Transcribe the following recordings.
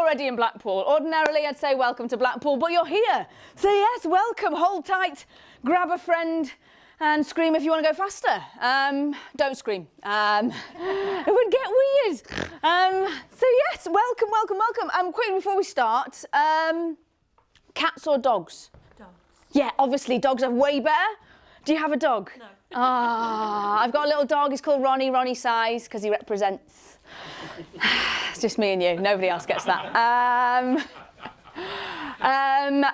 already in Blackpool. Ordinarily, I'd say welcome to Blackpool, but you're here. So yes, welcome, hold tight, grab a friend and scream if you want to go faster. Don't scream. It would get weird. So yes, welcome, welcome, welcome. Quickly before we start, cats or dogs? Dogs. Yeah, obviously dogs are way better. Do you have a dog? No. I've got a little dog, he's called Ronnie, Ronnie size, because he represents. It's just me and you, nobody else gets that.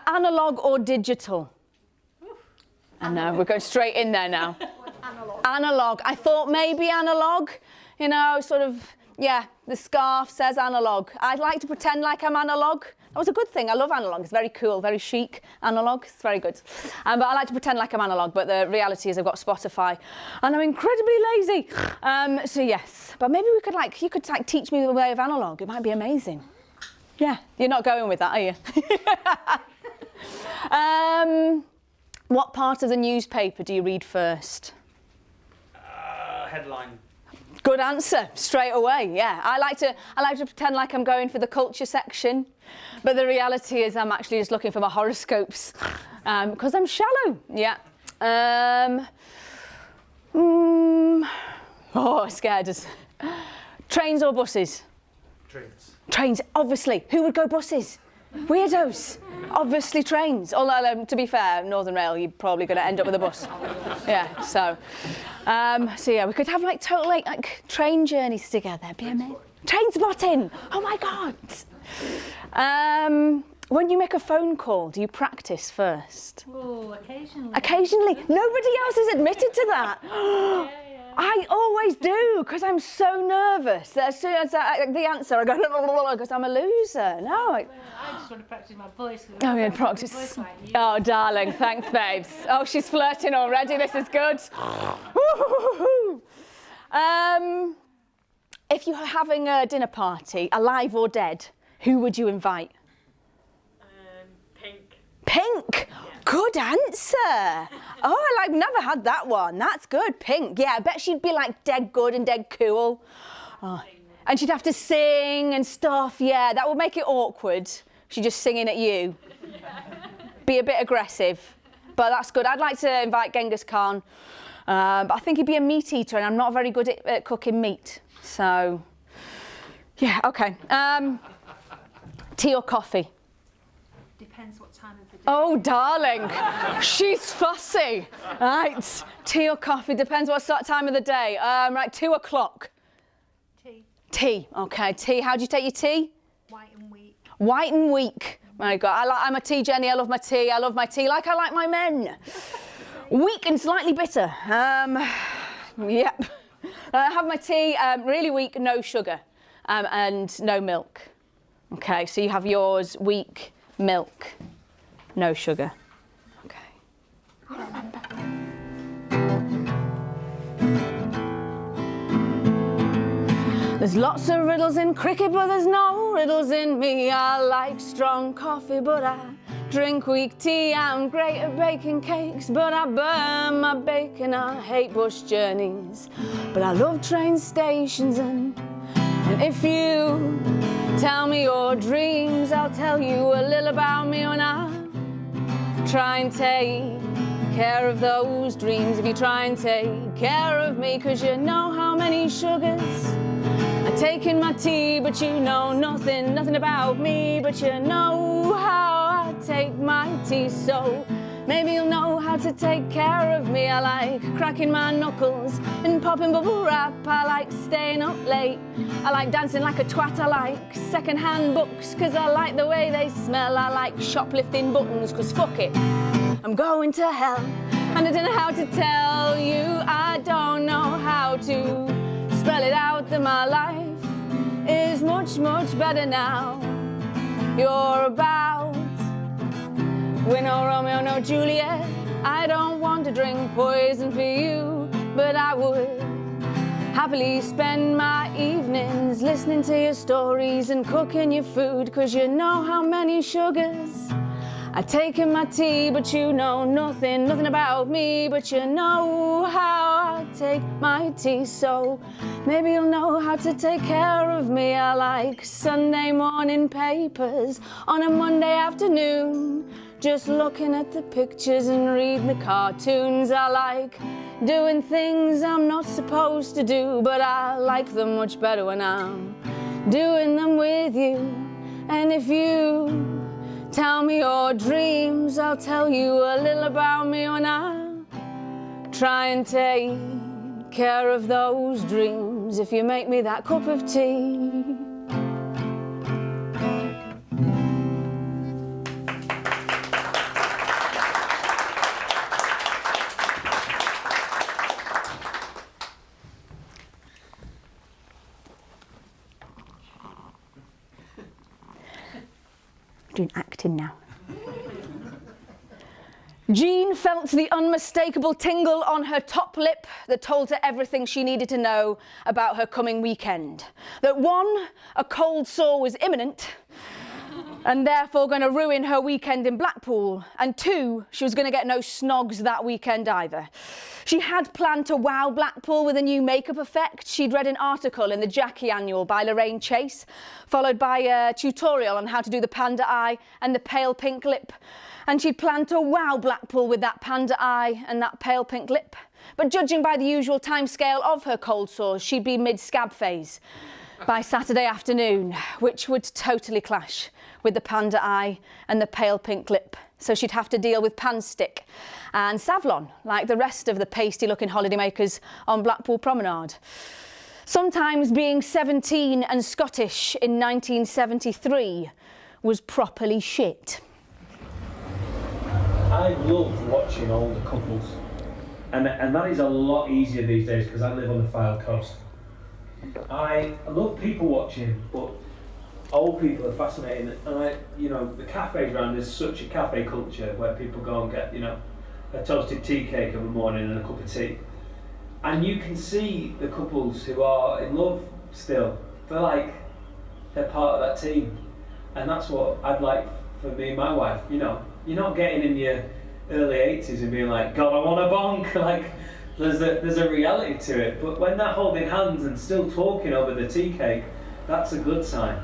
Analog or digital? I know, we're going straight in there now. Analog. Analog. I thought maybe analog, you know, sort of, yeah, the scarf says analog. I'd like to pretend like I'm analog. That was a good thing. I love analog. It's very cool, very chic. Analog, it's very good. But I like to pretend like I'm analog, but the reality is I've got Spotify and I'm incredibly lazy. So yes, but maybe we could you could teach me the way of analog. It might be amazing. Yeah, you're not going with that, are you? What part of the newspaper do you read first? Headline. Good answer, straight away, yeah. I like to pretend like I'm going for the culture section, but the reality is I'm actually just looking for my horoscopes, because I'm shallow, yeah. Oh, scared us. Trains or buses? Trains. Trains, obviously. Who would go buses? Weirdos. Obviously trains. Although, to be fair, Northern Rail, you're probably going to end up with a bus. Yeah, so yeah, we could have total train journeys together. It'd be amazing. Train spotting. Oh my God. When you make a phone call, do you practice first? Oh, occasionally. Occasionally. Nobody else has admitted to that. Yeah. I always do, because I'm so nervous. As soon as the answer, I go, because I'm a loser. No. I just want to practice my voice. Oh, yeah, practice. Oh, darling, thanks, babes. Oh, she's flirting already. This is good. If you're having a dinner party, alive or dead, who would you invite? Pink. Pink? Yeah. Good answer. Oh, I've never had that one. That's good. Pink. Yeah, I bet she'd be dead good and dead cool. Oh. And she'd have to sing and stuff. Yeah, that would make it awkward. She's just singing at you. Be a bit aggressive. But that's good. I'd like to invite Genghis Khan. But I think he'd be a meat eater and I'm not very good at cooking meat. So, yeah, okay. Tea or coffee? Depends what time of the day. Oh, darling, she's fussy. Right, tea or coffee, depends what time of the day. Right, 2 o'clock. Tea. Tea, okay, tea. How do you take your tea? White and weak. White and weak. My God, I'm a tea Jenny, I love my tea. I love my tea like I like my men. Weak and slightly bitter. Yep. I have my tea, really weak, no sugar, and no milk. Okay, so you have yours, weak, milk, no sugar. Okay. There's lots of riddles in cricket, but there's no riddles in me. I like strong coffee, but I drink weak tea. I'm great at baking cakes, but I burn my bacon. I hate bush journeys, but I love train stations. And if you tell me your dreams, I'll tell you a little about me when I try and take care of those dreams. If you try and take care of me, 'cause you know how many sugars I take in my tea, but you know nothing about me, but you know how I take my tea. So maybe you'll know how to take care of me. I like cracking my knuckles and popping bubble wrap. I like staying up late. I like dancing like a twat. I like second-hand books, 'cause I like the way they smell. I like shoplifting buttons, 'cause fuck it, I'm going to hell. And I don't know how to tell you, I don't know how to spell it out, that my life is much, much better now. You're about we're no Romeo, no Juliet. I don't want to drink poison for you, but I would happily spend my evenings listening to your stories and cooking your food, 'cause you know how many sugars I take in my tea, but you know nothing about me, but you know how I take my tea. So maybe you'll know how to take care of me. I like Sunday morning papers on a Monday afternoon, just looking at the pictures and reading the cartoons. I like doing things I'm not supposed to do, but I like them much better when I'm doing them with you. And if you tell me your dreams, I'll tell you a little about me when I try and take care of those dreams. If you make me that cup of tea. Doing acting now. Jean felt the unmistakable tingle on her top lip that told her everything she needed to know about her coming weekend. That one, a cold sore was imminent and therefore going to ruin her weekend in Blackpool, and two, she was going to get no snogs that weekend either. She had planned to wow Blackpool with a new makeup effect. She'd read an article in the Jackie Annual by Lorraine Chase, followed by a tutorial on how to do the panda eye and the pale pink lip. And she'd planned to wow Blackpool with that panda eye and that pale pink lip. But judging by the usual timescale of her cold sores, she'd be mid-scab phase by Saturday afternoon, which would totally clash with the panda eye and the pale pink lip. So she'd have to deal with pan stick and Savlon, like the rest of the pasty-looking holidaymakers on Blackpool Promenade. Sometimes being 17 and Scottish in 1973 was properly shit. I love watching older couples, and that is a lot easier these days because I live on the Fylde coast. I love people watching, but old people are fascinating. And the cafes around, there's such a cafe culture where people go and get, a toasted tea cake of a morning and a cup of tea. And you can see the couples who are in love still. They're part of that team. And that's what I'd like for me and my wife, You're not getting in your early 80s and being like, God, I want a bonk. There's a reality to it. But when they're holding hands and still talking over the tea cake, that's a good sign.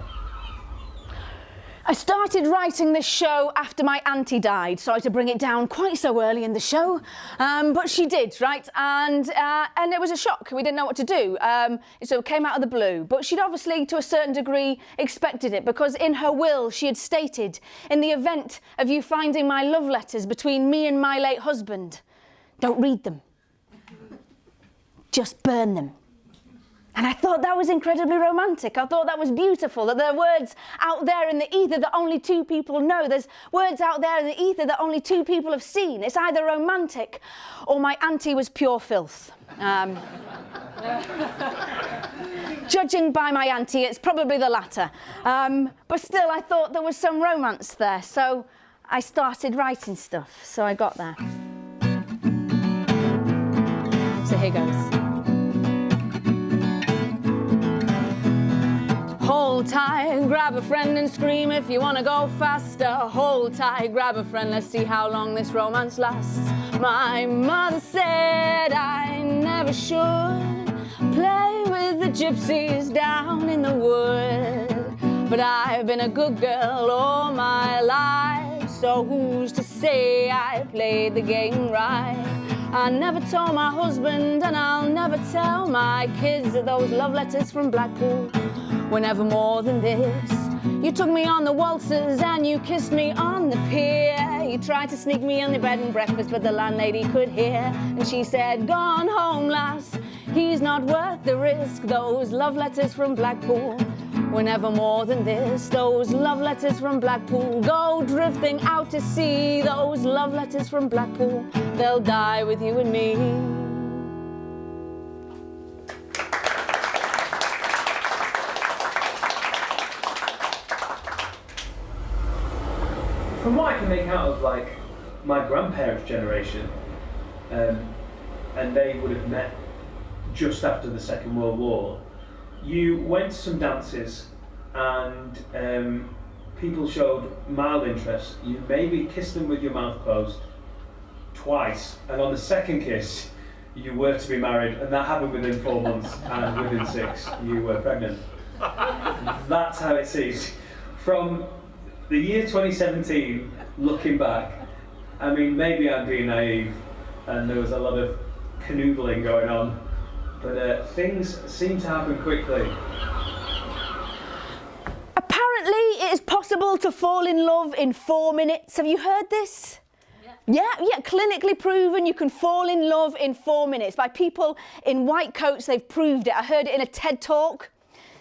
I started writing this show after my auntie died. Sorry to bring it down quite so early in the show, but she did, right? And it was a shock. We didn't know what to do. So it came out of the blue. But she'd obviously, to a certain degree, expected it, because in her will, she had stated, in the event of you finding my love letters between me and my late husband, don't read them. Just burn them. And I thought that was incredibly romantic. I thought that was beautiful, that there are words out there in the ether that only two people know. There's words out there in the ether that only two people have seen. It's either romantic or my auntie was pure filth. Judging by my auntie, it's probably the latter. But still, I thought there was some romance there. So I started writing stuff. So I got there. So here goes. Hold tight, grab a friend and scream if you want to go faster. Hold tight, grab a friend, let's see how long this romance lasts. My mother said I never should play with the gypsies down in the wood. But I've been a good girl all my life, so who's to say I played the game right? I never told my husband and I'll never tell my kids that those love letters from Blackpool were never more than this. You took me on the waltzes and you kissed me on the pier. You tried to sneak me on the bed and breakfast, but the landlady could hear. And she said, gone home, lass, he's not worth the risk. Those love letters from Blackpool were never more than this. Those love letters from Blackpool go drifting out to sea. Those love letters from Blackpool, they'll die with you and me. From what I can make out of my grandparents' generation, and they would have met just after the Second World War, you went to some dances and people showed mild interest, you maybe kissed them with your mouth closed twice, and on the second kiss, you were to be married, and that happened within 4 months, and within 6, you were pregnant. That's how it seems. From the year 2017, looking back, I mean, maybe I'm being naive, and there was a lot of canoodling going on, but things seem to happen quickly. Apparently, it is possible to fall in love in 4 minutes. Have you heard this? Yeah, clinically proven you can fall in love in 4 minutes by people in white coats. They've proved it. I heard it in a TED talk.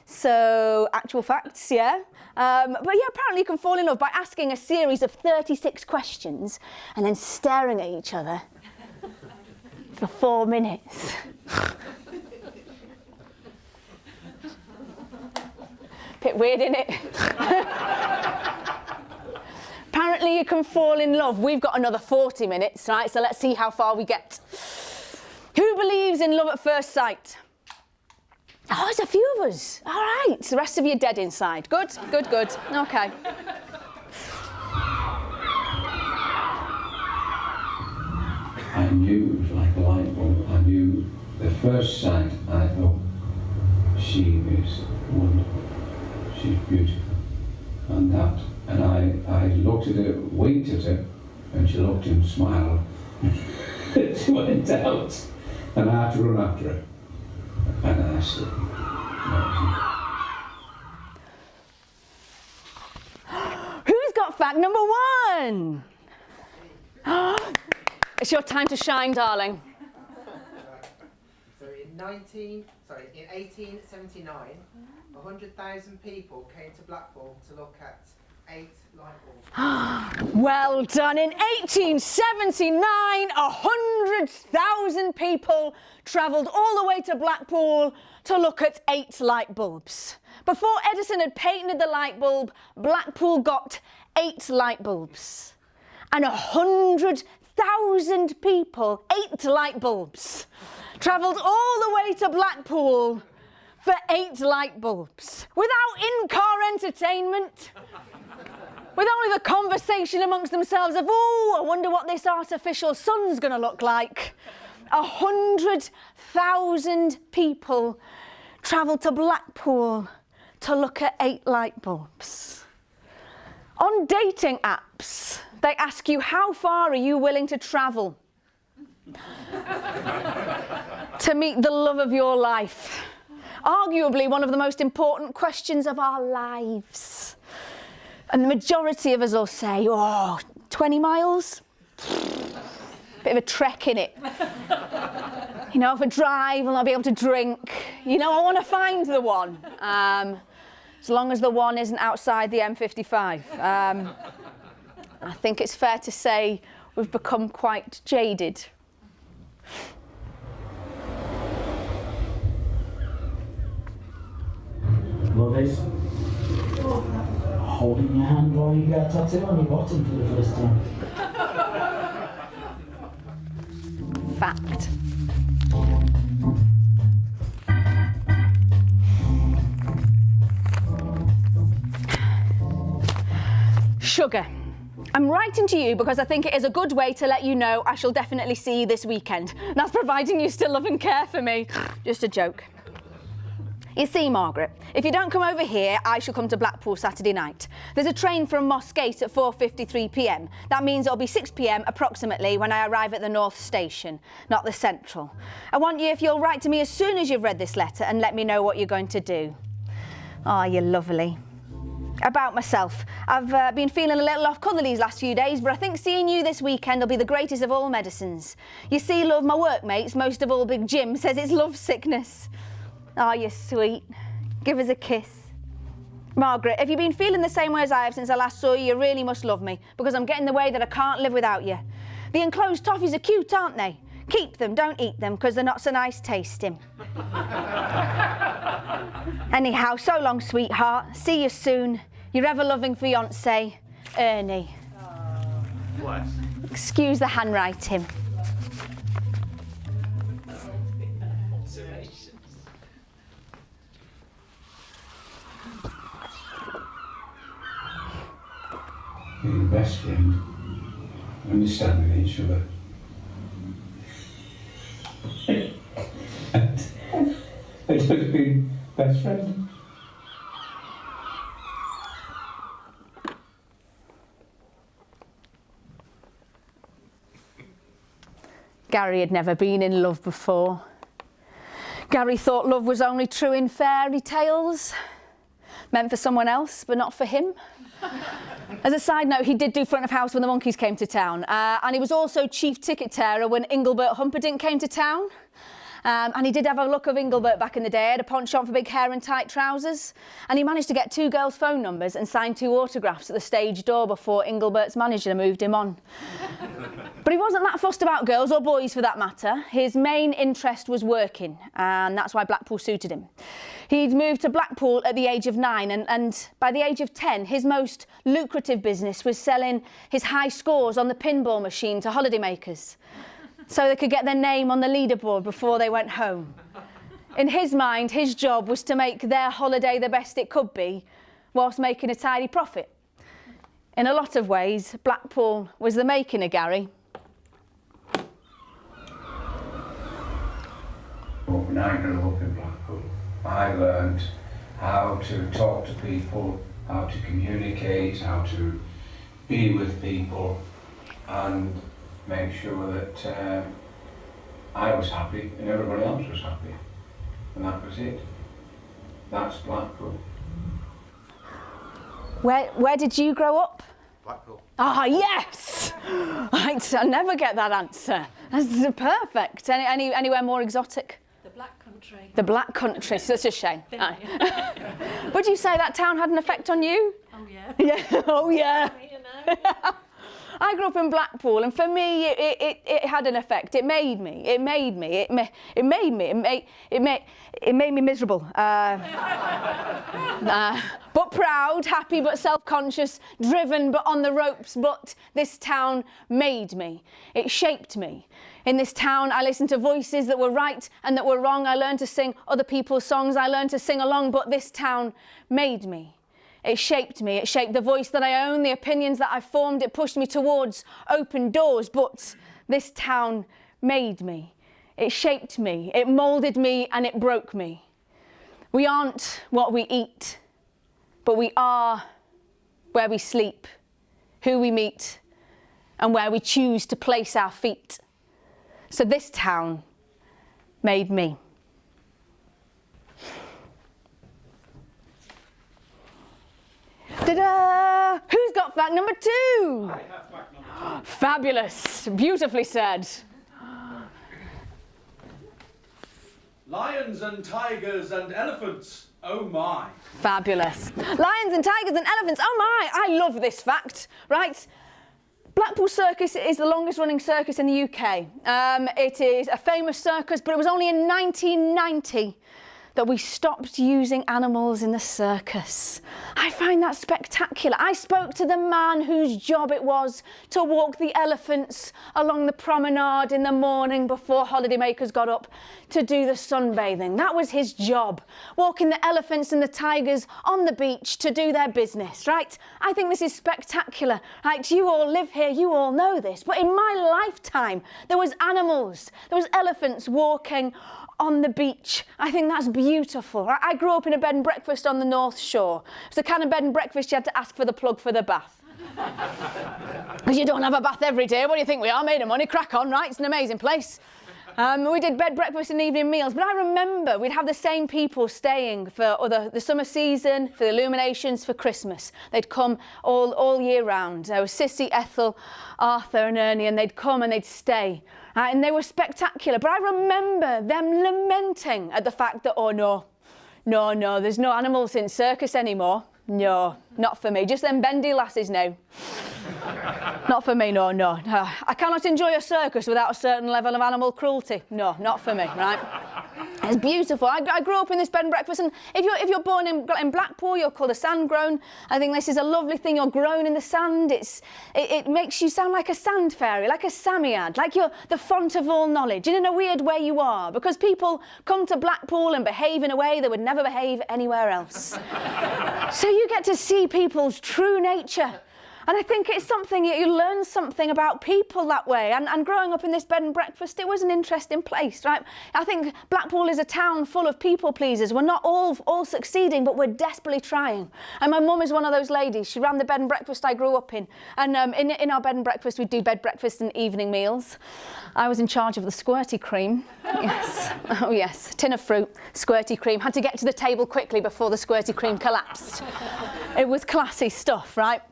So, actual facts, yeah. But yeah, apparently you can fall in love by asking a series of 36 questions and then staring at each other for 4 minutes. Bit weird, isn't it? Apparently you can fall in love. We've got another 40 minutes, right? So let's see how far we get. Who believes in love at first sight? Oh, there's a few of us. All right. The rest of you dead inside. Good. Okay. I knew it was like a light bulb. I knew the first sight, I thought, she is wonderful. She's beautiful. And I looked at her, winked at her, and she looked and smiled. She went out, and I had to run after her. And I said, Who's got fact number 1? It's your time to shine, darling. So in 1879, 100,000 people came to Blackpool to look at 8 light bulbs. Well done. In 1879, 100,000 people travelled all the way to Blackpool to look at 8 light bulbs. Before Edison had patented the light bulb, Blackpool got 8 light bulbs. And 100,000 people, 8 light bulbs, travelled all the way to Blackpool for 8 light bulbs. Without in-car entertainment. With only the conversation amongst themselves of, oh, I wonder what this artificial sun's going to look like. 100,000 people travelled to Blackpool to look at 8 light bulbs. On dating apps, they ask you, how far are you willing to travel to meet the love of your life? Arguably one of the most important questions of our lives. And the majority of us will say, 20 miles? Bit of a trek, innit? You know, if I drive, I'll not be able to drink. You know, I want to find the one. As long as the one isn't outside the M55. I think it's fair to say we've become quite jaded. Love is holding your hand while you get a tattoo on your bottom for the first time. Fact. Sugar. I'm writing to you because I think it is a good way to let you know I shall definitely see you this weekend. That's providing you still love and care for me. Just a joke. You see, Margaret, if you don't come over here, I shall come to Blackpool Saturday night. There's a train from Moss Gate at 4:53 p.m. That means it'll be 6 p.m. approximately when I arrive at the North Station, not the Central. I want you, if you'll write to me as soon as you've read this letter and let me know what you're going to do. Oh, you're lovely. About myself, I've been feeling a little off colour these last few days, but I think seeing you this weekend will be the greatest of all medicines. You see, love, my workmates, most of all Big Jim, says it's love sickness. Oh, you're sweet. Give us a kiss. Margaret, if you've been feeling the same way as I have since I last saw you, you really must love me, because I'm getting the way that I can't live without you. The enclosed toffees are cute, aren't they? Keep them, don't eat them, because they're not so nice tasting. Anyhow, so long, sweetheart. See you soon. Your ever-loving fiancé, Ernie. Bless. Excuse the handwriting. being best friend, understanding each other. And I just been best friend. Gary had never been in love before. Gary thought love was only true in fairy tales, meant for someone else, but not for him. As a side note, he did do front of house when the Monkeys came to town, and he was also chief ticket tearer when Engelbert Humperdinck came to town. And he did have a look of Engelbert back in the day, had a penchant for big hair and tight trousers, and he managed to get 2 girls' phone numbers and sign 2 autographs at the stage door before Engelbert's manager moved him on. But he wasn't that fussed about girls, or boys for that matter. His main interest was working, and that's why Blackpool suited him. He'd moved to Blackpool at the age of 9, and by the age of 10, his most lucrative business was selling his high scores on the pinball machine to holidaymakers, so they could get their name on the leaderboard before they went home. In his mind, his job was to make their holiday the best it could be, whilst making a tidy profit. In a lot of ways, Blackpool was the making of Gary. But when I grew up in Blackpool, I learned how to talk to people, how to communicate, how to be with people, and make sure that I was happy and everybody else was happy. And that was it. That's Blackpool. Where did you grow up? Blackpool. Ah, yes! Right, I never get that answer. That's perfect. Anywhere more exotic? The Black Country. The Black Country, such a shame. Would you say that town had an effect on you? Oh yeah. Yeah, oh yeah. You know. I grew up in Blackpool, and for me, it had an effect. It made me miserable. But proud, happy but self-conscious, driven but on the ropes. But this town made me. It shaped me. In this town, I listened to voices that were right and that were wrong. I learned to sing other people's songs. I learned to sing along. But this town made me. It shaped me. It shaped the voice that I own, the opinions that I formed. It pushed me towards open doors. But this town made me. It shaped me. It moulded me, and it broke me. We aren't what we eat, but we are where we sleep, who we meet, and where we choose to place our feet. So this town made me. Ta-da! Who's got fact number 2? I have fact number 2. Fabulous. Beautifully said. Lions and tigers and elephants. Oh my. Fabulous. Lions and tigers and elephants. Oh my, I love this fact. Right. Blackpool Circus is the longest running circus in the UK. It is a famous circus, but it was only in 1990 that we stopped using animals in the circus. I find that spectacular. I spoke to the man whose job it was to walk the elephants along the promenade in the morning before holidaymakers got up to do the sunbathing. That was his job, walking the elephants and the tigers on the beach to do their business, right? I think this is spectacular, right? You all live here, you all know this, but in my lifetime, there was animals, there was elephants walking on the beach. I think that's beautiful. I grew up in a bed and breakfast on the North Shore. It's the kind of bed and breakfast you had to ask for the plug for the bath. Because you don't have a bath every day. What do you think we are? Made of money, crack on, right? It's an amazing place. We did bed, breakfast and evening meals, but I remember we'd have the same people staying for the summer season, for the illuminations, for Christmas. They'd come all year round. There was Sissy, Ethel, Arthur and Ernie, and they'd come and they'd stay. And they were spectacular, but I remember them lamenting at the fact that, oh no, there's no animals in circus anymore. No, not for me. Just them bendy lasses now. Not for me, no. I cannot enjoy a circus without a certain level of animal cruelty. No, not for me, right? It's beautiful. I grew up in this bed and breakfast, and if you're born in Blackpool, you're called a sand grown. I think this is a lovely thing. You're grown in the sand. It makes you sound like a sand fairy, like a Samiad, like you're the font of all knowledge. And in a weird way you are, because people come to Blackpool and behave in a way they would never behave anywhere else. So you get to see people's true nature. And I think it's something, you learn something about people that way. And growing up in this bed and breakfast, it was an interesting place, right? I think Blackpool is a town full of people pleasers. We're not all succeeding, but we're desperately trying. And my mum is one of those ladies. She ran the bed and breakfast I grew up in. And in our bed and breakfast, we do bed breakfast and evening meals. I was in charge of the squirty cream. Yes. Oh, yes. Tin of fruit, squirty cream. Had to get to the table quickly before the squirty cream collapsed. It was classy stuff, right?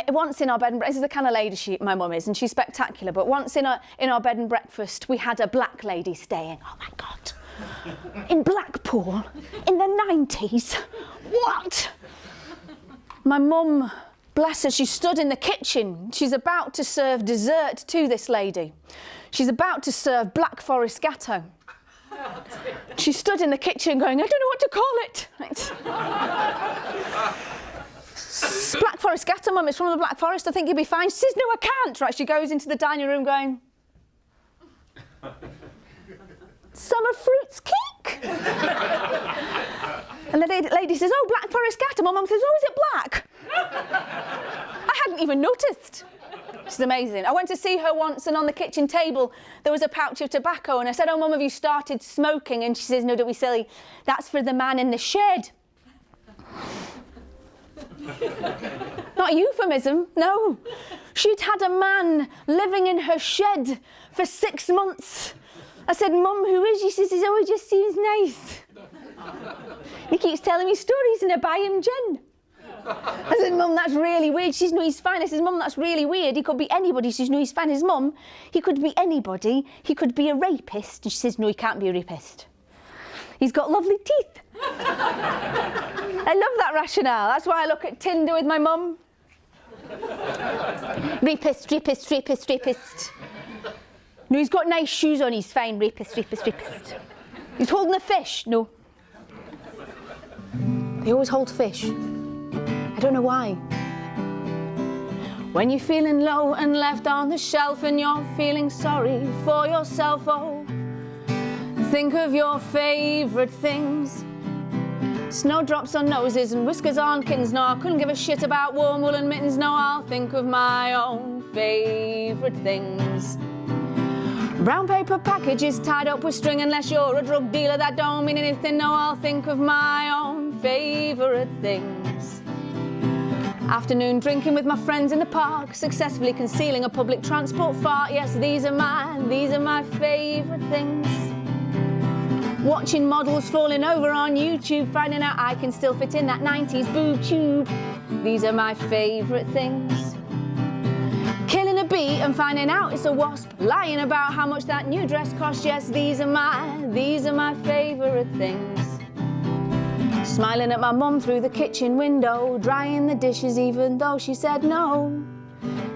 Once in our bed and breakfast, this is the kind of lady my mum is, and she's spectacular, but once in our bed and breakfast, we had a black lady staying. Oh my God. In Blackpool, in the 90s. What? My mum, bless her, she stood in the kitchen. She's about to serve dessert to this lady. She's about to serve Black Forest Gatto. She stood in the kitchen going, I don't know what to call it. Right. Black Forest Gatto, Mum, it's from the Black Forest, I think you'll be fine. She says, no, I can't. Right, she goes into the dining room going, summer fruits cake? And the lady says, oh, Black Forest Gatto. My mum says, oh, is it black? I hadn't even noticed. She's amazing. I went to see her once, and on the kitchen table there was a pouch of tobacco, and I said, oh, Mum, have you started smoking? And she says, no, don't be silly. That's for the man in the shed. Not a euphemism, no. She'd had a man living in her shed for 6 months. I said, Mum, who is he? She says, oh, he just seems nice. He keeps telling me stories and I buy him gin. I said, Mum, that's really weird. She says, no, he's fine. I said, Mum, that's really weird. He could be anybody. She says, no, he's fine. His mum, he could be anybody. He could be a rapist. And she says, no, he can't be a rapist. He's got lovely teeth. I love that rationale. That's why I look at Tinder with my mum. Rapist, rapist, rapist, rapist. No, he's got nice shoes on. He's fine. Rapist, rapist, rapist. He's holding a fish. No. They always hold fish. I don't know why. When you're feeling low and left on the shelf and you're feeling sorry for yourself, oh, think of your favourite things. Snowdrops on noses and whiskers on kittens. No, I couldn't give a shit about warm woolen mittens. No, I'll think of my own favourite things. Brown paper packages tied up with string. Unless you're a drug dealer, that don't mean anything. No, I'll think of my own favourite things. Afternoon drinking with my friends in the park, successfully concealing a public transport fart. Yes, these are my favourite things. Watching models falling over on YouTube, finding out I can still fit in that 90s boob tube. These are my favourite things. Killing a bee and finding out it's a wasp, lying about how much that new dress costs. Yes, these are my favourite things. Smiling at my mum through the kitchen window, drying the dishes even though she said no.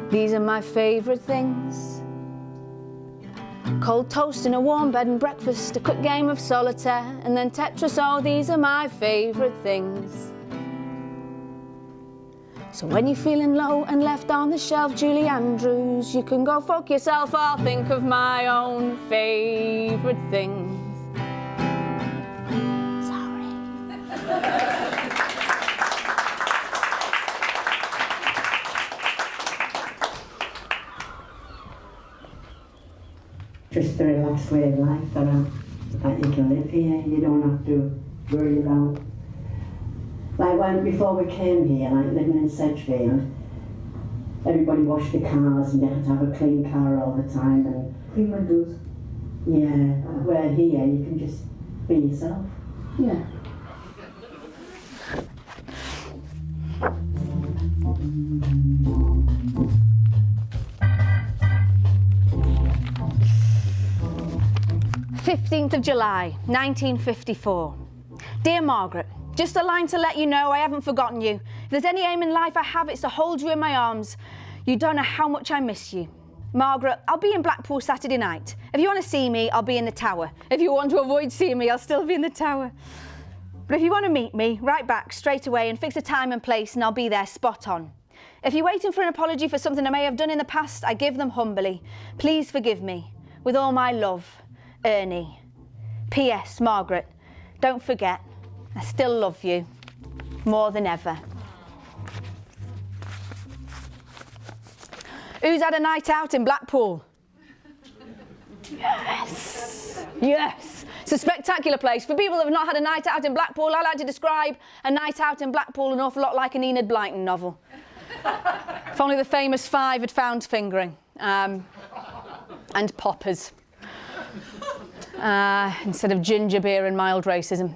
These are my favourite things. Cold toast in a warm bed and breakfast, a quick game of solitaire, and then Tetris. Oh, these are my favourite things. So when you're feeling low and left on the shelf, Julie Andrews, you can go fuck yourself. I'll think of my own favourite things. Just a relaxed way of life that you can live here. You don't have to worry about. Like before we came here, like living in Sedgefield, everybody washed the cars and you had to have a clean car all the time. And Clean windows. yeah, where here you can just be yourself. Yeah. July 1954. Dear Margaret, just a line to let you know I haven't forgotten you. If there's any aim in life I have, it's to hold you in my arms. You don't know how much I miss you. Margaret, I'll be in Blackpool Saturday night. If you want to see me, I'll be in the tower. If you want to avoid seeing me, I'll still be in the tower. But if you want to meet me, write back straight away and fix a time and place and I'll be there spot on. If you're waiting for an apology for something I may have done in the past, I give them humbly. Please forgive me. With all my love, Ernie. P.S. Margaret, don't forget, I still love you more than ever. Who's had a night out in Blackpool? Yes. Yes. It's a spectacular place. For people that have not had a night out in Blackpool, I like to describe a night out in Blackpool an awful lot like an Enid Blyton novel. If only the famous five had found fingering. And poppers. Instead of ginger beer and mild racism.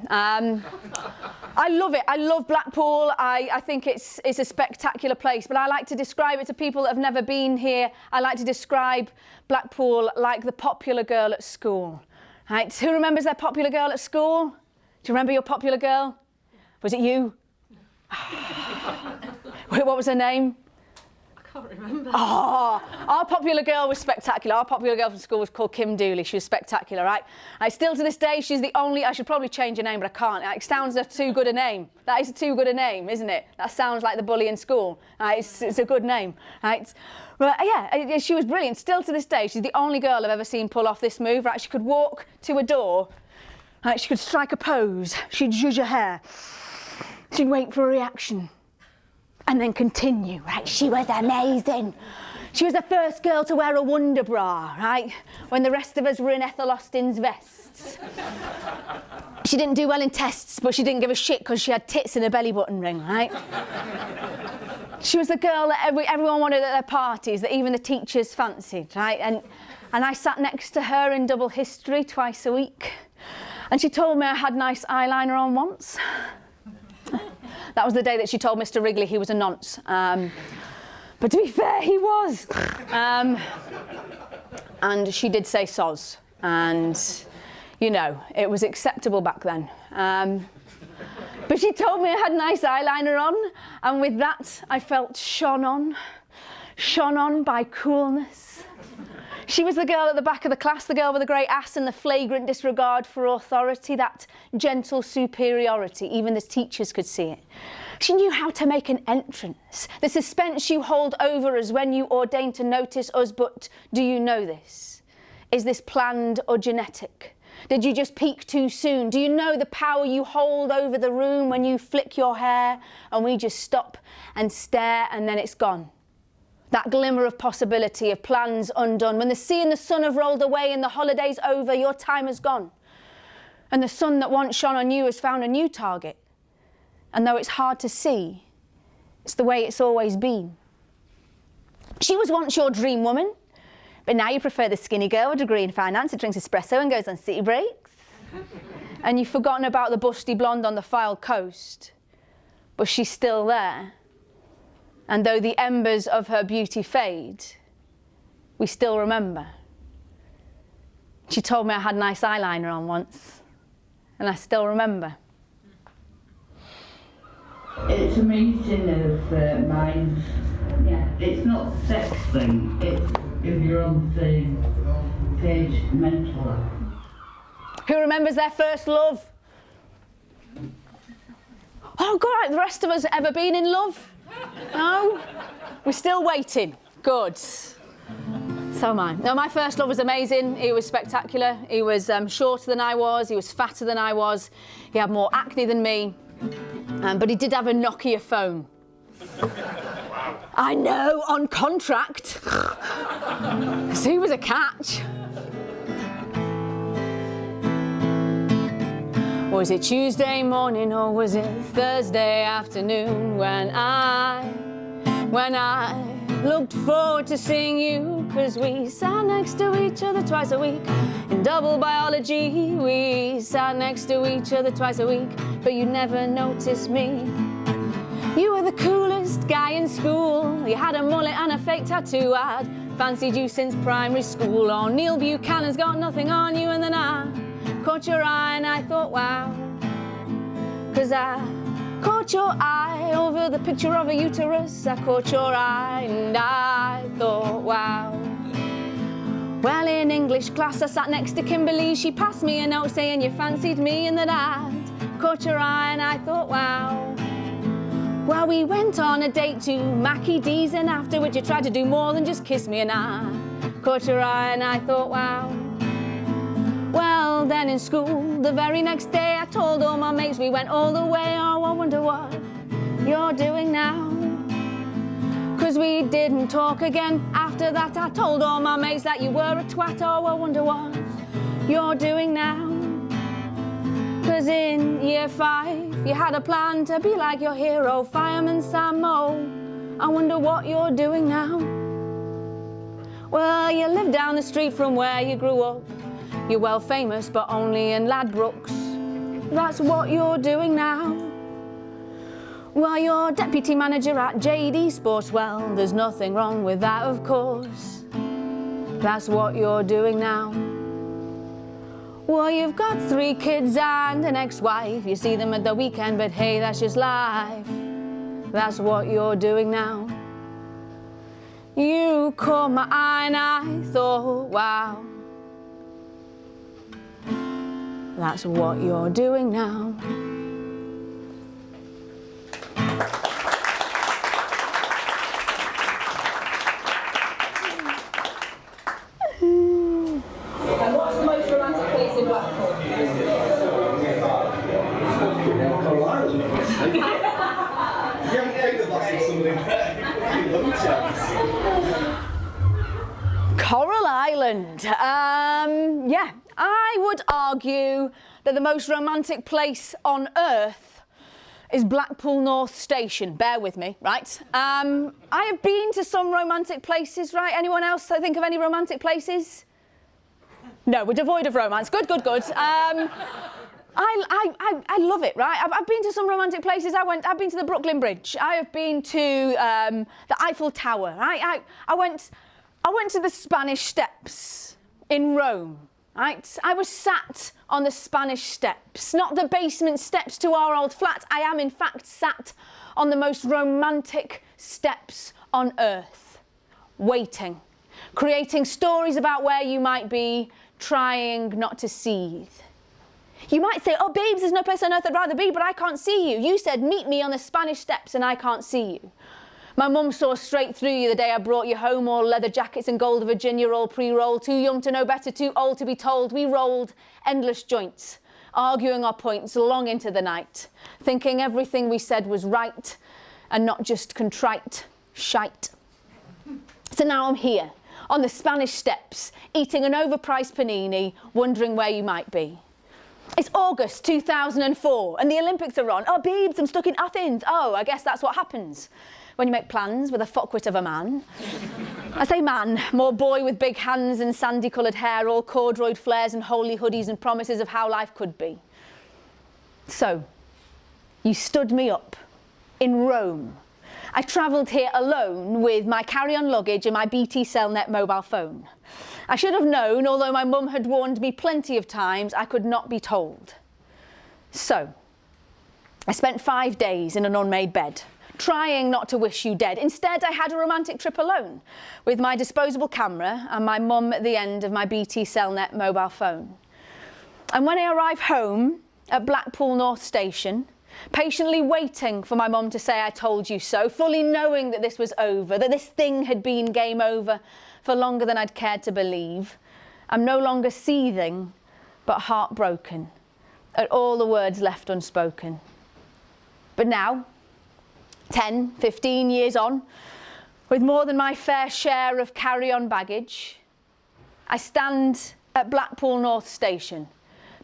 I love it. I love Blackpool. I think it's a spectacular place, but I like to describe it to people that have never been here. I like to describe Blackpool like the popular girl at school. Right? Who remembers their popular girl at school? Do you remember your popular girl? Was it you? Wait, what was her name? I can't remember. Oh, our popular girl was spectacular. Our popular girl from school was called Kim Dooley. She was spectacular, right? Still to this day, she's the only... I should probably change her name, but I can't. It sounds too good a name. That is too good a name, isn't it? That sounds like the bully in school. It's a good name, right? But yeah, she was brilliant. Still to this day, she's the only girl I've ever seen pull off this move, right? She could walk to a door, right? She could strike a pose. She'd zhuzh her hair. She'd wait for a reaction. And then continue, right? She was amazing. She was the first girl to wear a Wonder Bra, right? When the rest of us were in Ethel Austin's vests. She didn't do well in tests, but she didn't give a shit because she had tits and a belly button ring, right? She was the girl that everyone wanted at their parties, that even the teachers fancied, right? And I sat next to her in double history twice a week. And she told me I had nice eyeliner on once. That was the day that she told Mr. Wrigley he was a nonce. But to be fair, he was. And she did say soz. And, you know, it was acceptable back then. But she told me I had nice eyeliner on. And with that, I felt shone on by coolness. She was the girl at the back of the class, the girl with the great ass and the flagrant disregard for authority, that gentle superiority. Even the teachers could see it. She knew how to make an entrance. The suspense you hold over us when you ordain to notice us, but do you know this? Is this planned or genetic? Did you just peak too soon? Do you know the power you hold over the room when you flick your hair and we just stop and stare and then it's gone? That glimmer of possibility, of plans undone. When the sea and the sun have rolled away and the holiday's over, your time has gone. And the sun that once shone on you has found a new target. And though it's hard to see, it's the way it's always been. She was once your dream woman, but now you prefer the skinny girl with a degree in finance who drinks espresso and goes on city breaks. And you've forgotten about the busty blonde on the Fylde coast. But she's still there. And though the embers of her beauty fade, we still remember. She told me I had nice eyeliner on once, and I still remember. It's a meeting of minds. Yeah, it's not sex thing, it's if you're on the same page mentally. Who remembers their first love? Oh, God, the rest of us ever been in love? No? We're still waiting. Good. So am I. No, my first love was amazing. He was spectacular. He was shorter than I was. He was fatter than I was. He had more acne than me. But he did have a Nokia phone. I know, on contract. So he was a catch. Was it Tuesday morning or was it Thursday afternoon when I looked forward to seeing you? 'Cause we sat next to each other twice a week. In double biology, we sat next to each other twice a week. But you never noticed me. You were the coolest guy in school. You had a mullet and a fake tattoo. I'd fancied you since primary school. Oh, Neil Buchanan's got nothing on you. And then I caught your eye and I thought, wow. 'Cause I caught your eye over the picture of a uterus. I caught your eye and I thought, wow. Well, in English class I sat next to Kimberly. She passed me a note saying you fancied me and that I'd caught your eye and I thought, wow. Well, we went on a date to Mackie D's and afterwards you tried to do more than just kiss me and I caught your eye and I thought, wow. Well, then in school, the very next day I told all my mates we went all the way. Oh, I wonder what you're doing now. 'Cause we didn't talk again after after that I told all my mates that you were a twat. Oh, I wonder what you're doing now. 'Cause in year 5 you had a plan to be like your hero, Fireman Sam. Oh, I wonder what you're doing now. Well, you live down the street from where you grew up. You're well famous, but only in Ladbrokes. That's what you're doing now. Well, you're deputy manager at JD Sports. Well, there's nothing wrong with that, of course. That's what you're doing now. Well, you've got 3 kids and an ex-wife. You see them at the weekend, but hey, that's just life. That's what you're doing now. You caught my eye and I thought, wow. That's what you're doing now. And what's the most romantic place in Blackpool? Coral Island. You haven't paid the boss or something. Coral Island. Yeah, I would argue that the most romantic place on earth is Blackpool North Station. Bear with me, right? I have been to some romantic places, right? Anyone else think of any romantic places? No, we're devoid of romance. Good, good, good. I love it, right? I've been to some romantic places. I've been to the Brooklyn Bridge. I have been to the Eiffel Tower. I went to the Spanish Steps in Rome. Right? I was sat on the Spanish Steps, not the basement steps to our old flat. I am, in fact, sat on the most romantic steps on earth, waiting, creating stories about where you might be, trying not to seethe. You might say, oh, babes, there's no place on earth I'd rather be, but I can't see you. You said, meet me on the Spanish Steps, and I can't see you. My mum saw straight through you the day I brought you home, all leather jackets and gold Virginia, all pre-rolled, too young to know better, too old to be told. We rolled endless joints, arguing our points long into the night, thinking everything we said was right and not just contrite shite. So now I'm here, on the Spanish Steps, eating an overpriced panini, wondering where you might be. It's August 2004 and the Olympics are on. Oh, babes, I'm stuck in Athens. Oh, I guess that's what happens when you make plans with a fuckwit of a man. I say man, more boy with big hands and sandy-coloured hair, all corduroy flares and holy hoodies and promises of how life could be. So, you stood me up in Rome. I travelled here alone with my carry-on luggage and my BT Cellnet mobile phone. I should have known, although my mum had warned me plenty of times, I could not be told. So, I spent 5 days in an unmade bed, trying not to wish you dead. Instead, I had a romantic trip alone, with my disposable camera and my mum at the end of my BT Cellnet mobile phone. And when I arrived home at Blackpool North Station, patiently waiting for my mum to say I told you so, fully knowing that this was over, that this thing had been game over for longer than I'd cared to believe, I'm no longer seething, but heartbroken at all the words left unspoken. But now, 10, 15 years on, with more than my fair share of carry-on baggage, I stand at Blackpool North Station,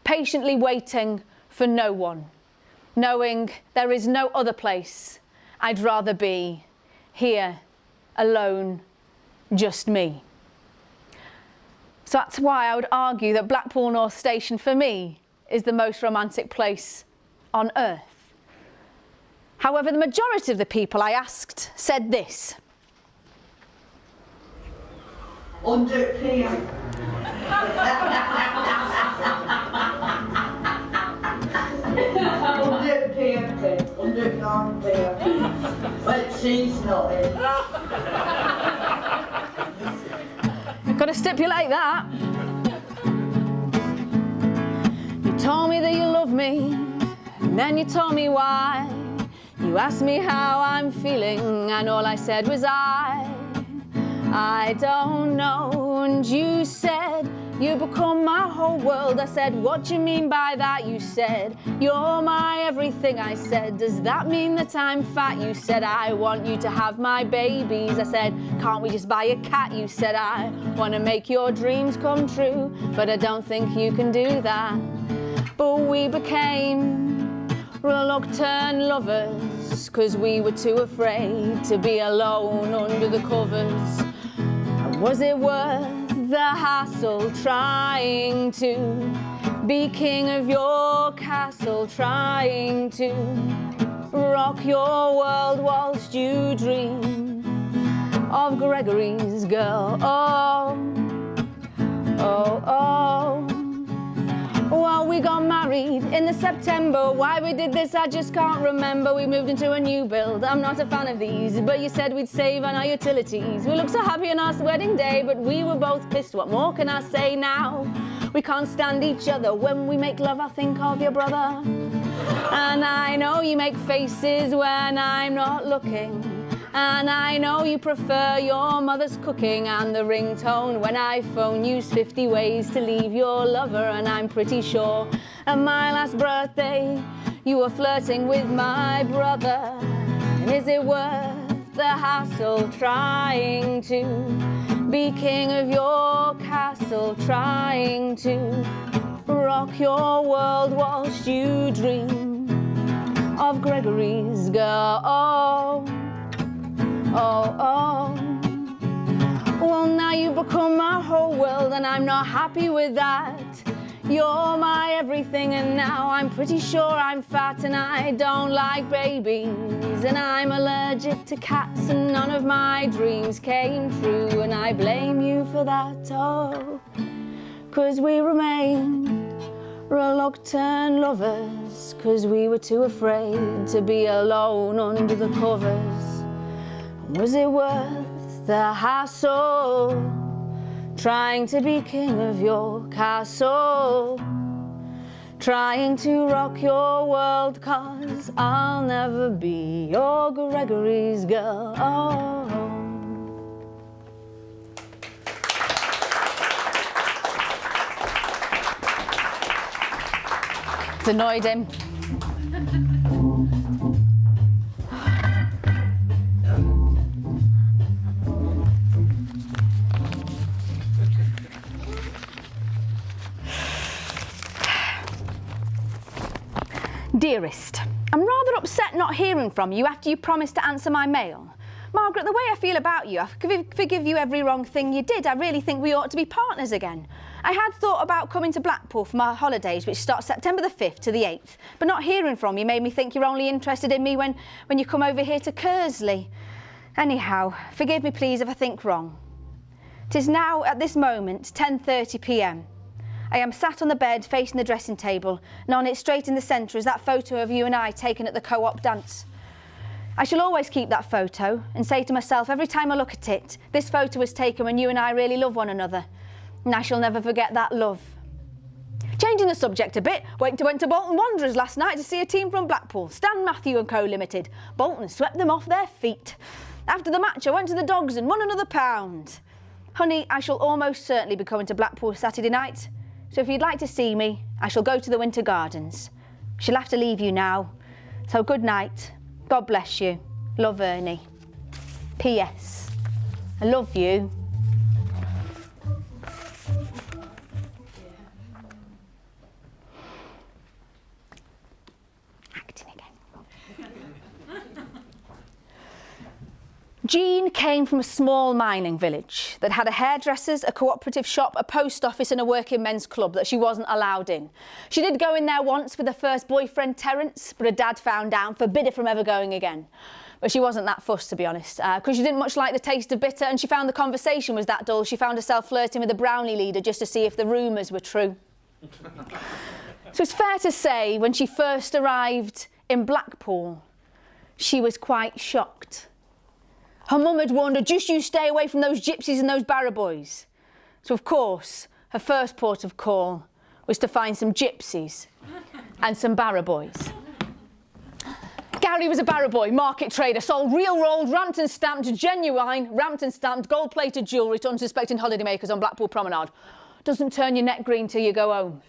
patiently waiting for no one, knowing there is no other place I'd rather be, here, alone, just me. So that's why I would argue that Blackpool North Station, for me, is the most romantic place on earth. However, the majority of the people I asked said this. Under PM. Under PM, under non-PM. But she's not in. Got to stipulate that. You told me that you love me, and then you told me why. You asked me how I'm feeling, and all I said was I don't know. And you said, you become my whole world. I said, what do you mean by that? You said, you're my everything. I said, does that mean that I'm fat? You said, I want you to have my babies. I said, can't we just buy a cat? You said, I want to make your dreams come true, but I don't think you can do that. But we became reluctant lovers, 'cause we were too afraid to be alone under the covers. And was it worth the hassle trying to be king of your castle, trying to rock your world whilst you dream of Gregory's girl? Oh, oh, oh. Well, we got married in the September. Why we did this, I just can't remember. We moved into a new build. I'm not a fan of these, but you said we'd save on our utilities. We looked so happy on our wedding day, but we were both pissed. What more can I say now? We can't stand each other. When we make love, I think of your brother. And I know you make faces when I'm not looking. And I know you prefer your mother's cooking, and the ringtone when I phone you's 50 ways to leave your lover. And I'm pretty sure at my last birthday you were flirting with my brother. And is it worth the hassle trying to be king of your castle, trying to rock your world whilst you dream of Gregory's girl? Oh, oh, oh. Well, now you become my whole world, and I'm not happy with that. You're my everything, and now I'm pretty sure I'm fat, and I don't like babies, and I'm allergic to cats, and none of my dreams came true, and I blame you for that, oh, 'cause we remained reluctant lovers, 'cause we were too afraid to be alone under the covers. Was it worth the hassle trying to be king of your castle, trying to rock your world, 'cause I'll never be your Gregory's girl? Oh. It's annoyed him. Dearest, I'm rather upset not hearing from you after you promised to answer my mail. Margaret, the way I feel about you, I forgive you every wrong thing you did. I really think we ought to be partners again. I had thought about coming to Blackpool for my holidays, which start September the 5th to the 8th, but not hearing from you made me think you're only interested in me when you come over here to Kersley. Anyhow, forgive me please if I think wrong. 'Tis now, at this moment, 10:30 p.m. I am sat on the bed facing the dressing table, and on it straight in the centre is that photo of you and I taken at the co-op dance. I shall always keep that photo and say to myself every time I look at it, this photo was taken when you and I really love one another, and I shall never forget that love. Changing the subject a bit, went to Bolton Wanderers last night to see a team from Blackpool, Stan Matthew and Co Limited. Bolton swept them off their feet. After the match I went to the Dogs and won another £1. Honey, I shall almost certainly be coming to Blackpool Saturday night. So if you'd like to see me, I shall go to the Winter Gardens. I shall have to leave you now. So good night. God bless you. Love, Ernie. P.S. I love you. Acting again. Jean came from a small mining village that had a hairdresser's, a cooperative shop, a post office and a working men's club that she wasn't allowed in. She did go in there once with her first boyfriend, Terence, but her dad found out and forbid her from ever going again. But she wasn't that fussed, to be honest, because she didn't much like the taste of bitter, and she found the conversation was that dull. She found herself flirting with the brownie leader just to see if the rumours were true. So it's fair to say, when she first arrived in Blackpool, she was quite shocked. Her mum had warned her, just you stay away from those gypsies and those barra boys. So of course, her first port of call was to find some gypsies and some barra boys. Gary was a barra boy, market trader, sold real rolled, Rampton stamped, genuine, Rampton stamped, gold-plated jewellery to unsuspecting holidaymakers on Blackpool Promenade. doesn't turn your neck green till you go home.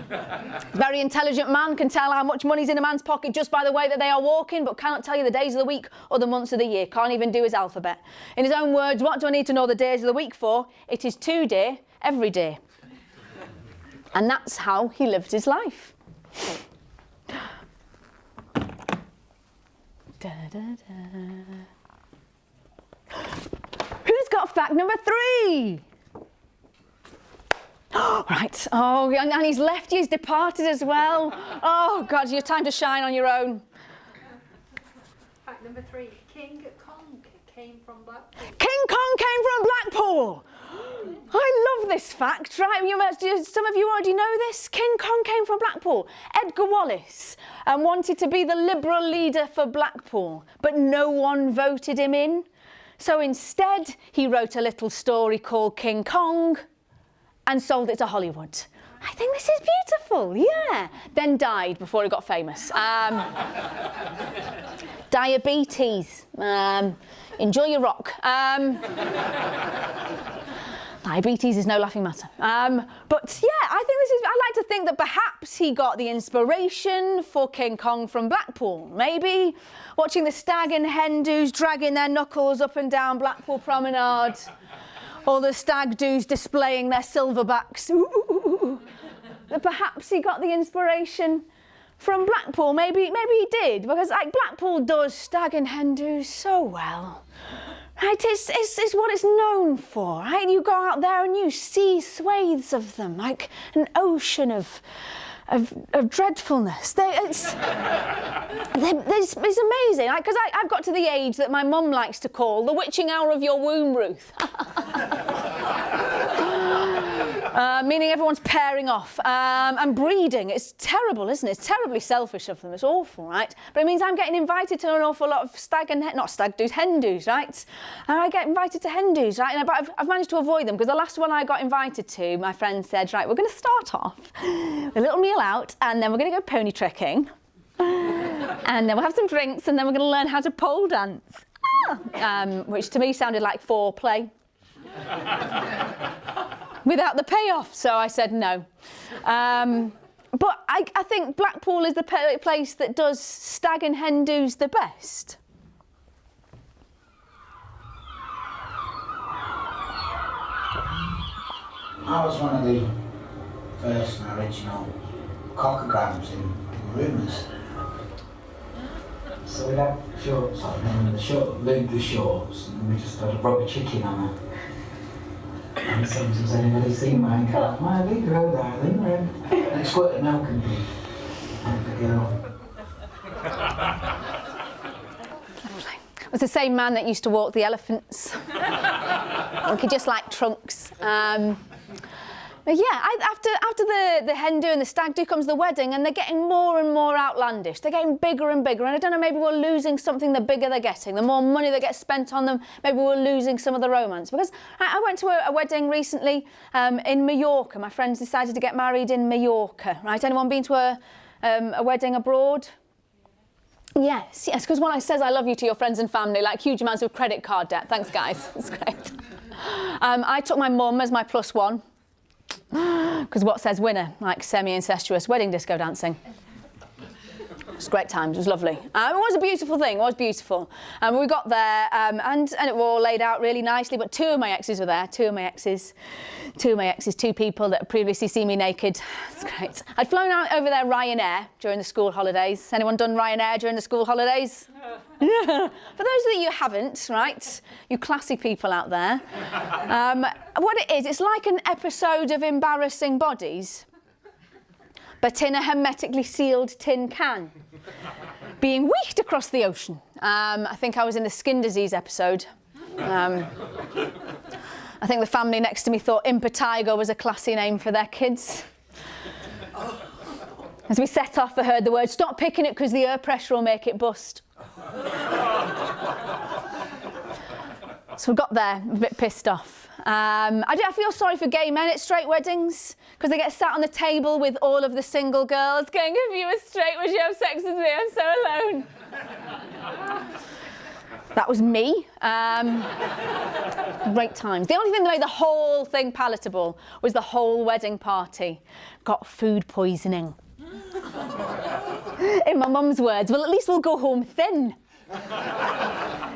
A very intelligent man can tell how much money's in a man's pocket just by the way that they are walking, but cannot tell you the days of the week or the months of the year. Can't even do his alphabet. In his own words, what do I need to know the days of the week for? It is 2 day, every day. And that's how he lived his life. Da, da, da. Who's got fact number 3? Right, oh, and he's left you, he's departed as well. Oh, God, your time to shine on your own. Fact number 3, King Kong came from Blackpool. King Kong came from Blackpool. I love this fact, right? Some of you already know this. King Kong came from Blackpool. Edgar Wallace wanted to be the Liberal leader for Blackpool, but no one voted him in. So instead, he wrote a little story called King Kong and sold it to Hollywood. I think this is beautiful, yeah. Then died before he got famous. Diabetes. Enjoy your rock. Diabetes is no laughing matter. But yeah, I like to think that perhaps he got the inspiration for King Kong from Blackpool. Maybe watching the stag and hen doos dragging their knuckles up and down Blackpool Promenade, or the stag doos displaying their silverbacks. That perhaps he got the inspiration from Blackpool. Maybe he did, because like Blackpool does stag and hen doos so well. Right, it's what it's known for, right? You go out there and you see swathes of them, like an ocean of dreadfulness. It's amazing, like, because I've got to the age that my mum likes to call the witching hour of your womb, Ruth. Meaning everyone's pairing off and breeding. It's terrible, isn't it? It's terribly selfish of them. It's awful, right? But it means I'm getting invited to an awful lot of hen doos, right? And I get invited to hen doos, right? But I've managed to avoid them, because the last one I got invited to, my friend said, right, we're going to start off with a little meal out, and then we're going to go pony trekking, and then we'll have some drinks, and then we're going to learn how to pole dance, which to me sounded like foreplay. Without the payoff, so I said no. But I think Blackpool is the place that does stag and hen doos the best. I was one of the first and original cockograms in rumours. So we'd have shorts on, and the shorts, and we just had a rubber chicken on her. And sometimes has anybody seen mine? My big girl, darling, and squirt milk and the girl. It was the same man that used to walk the elephants. He just like trunks. But yeah, after the hen do and the stag do comes the wedding, and they're getting more and more outlandish. They're getting bigger and bigger, and I don't know, maybe we're losing something the bigger they're getting. The more money that gets spent on them, maybe we're losing some of the romance. Because I went to a wedding recently in Mallorca. My friends decided to get married in Mallorca, right? Anyone been to a wedding abroad? Yes, because when I says I love you to your friends and family, like huge amounts of credit card debt. Thanks, guys. It's great. I took my mum as my +1. Because what says winner, like semi-incestuous wedding disco dancing. It was great times, it was lovely. It was a beautiful thing, it was beautiful. We got there and it was all laid out really nicely, but two of my exes were there, two people that had previously seen me naked. It's great. I'd flown out over there Ryanair during the school holidays. Anyone done Ryanair during the school holidays? For those that you haven't, right, you classy people out there, what it is, it's like an episode of Embarrassing Bodies, but in a hermetically sealed tin can, being weeked across the ocean. I think I was in the skin disease episode. I think the family next to me thought impetigo was a classy name for their kids. As we set off, I heard the word, "Stop picking it because the air pressure will make it bust." So we got there, a bit pissed off. I feel sorry for gay men at straight weddings, because they get sat on the table with all of the single girls going, "If you were straight, would you have sex with me? I'm so alone." That was me. Great times. The only thing that made the whole thing palatable was the whole wedding party. Got food poisoning. In my mum's words, well, at least we'll go home thin.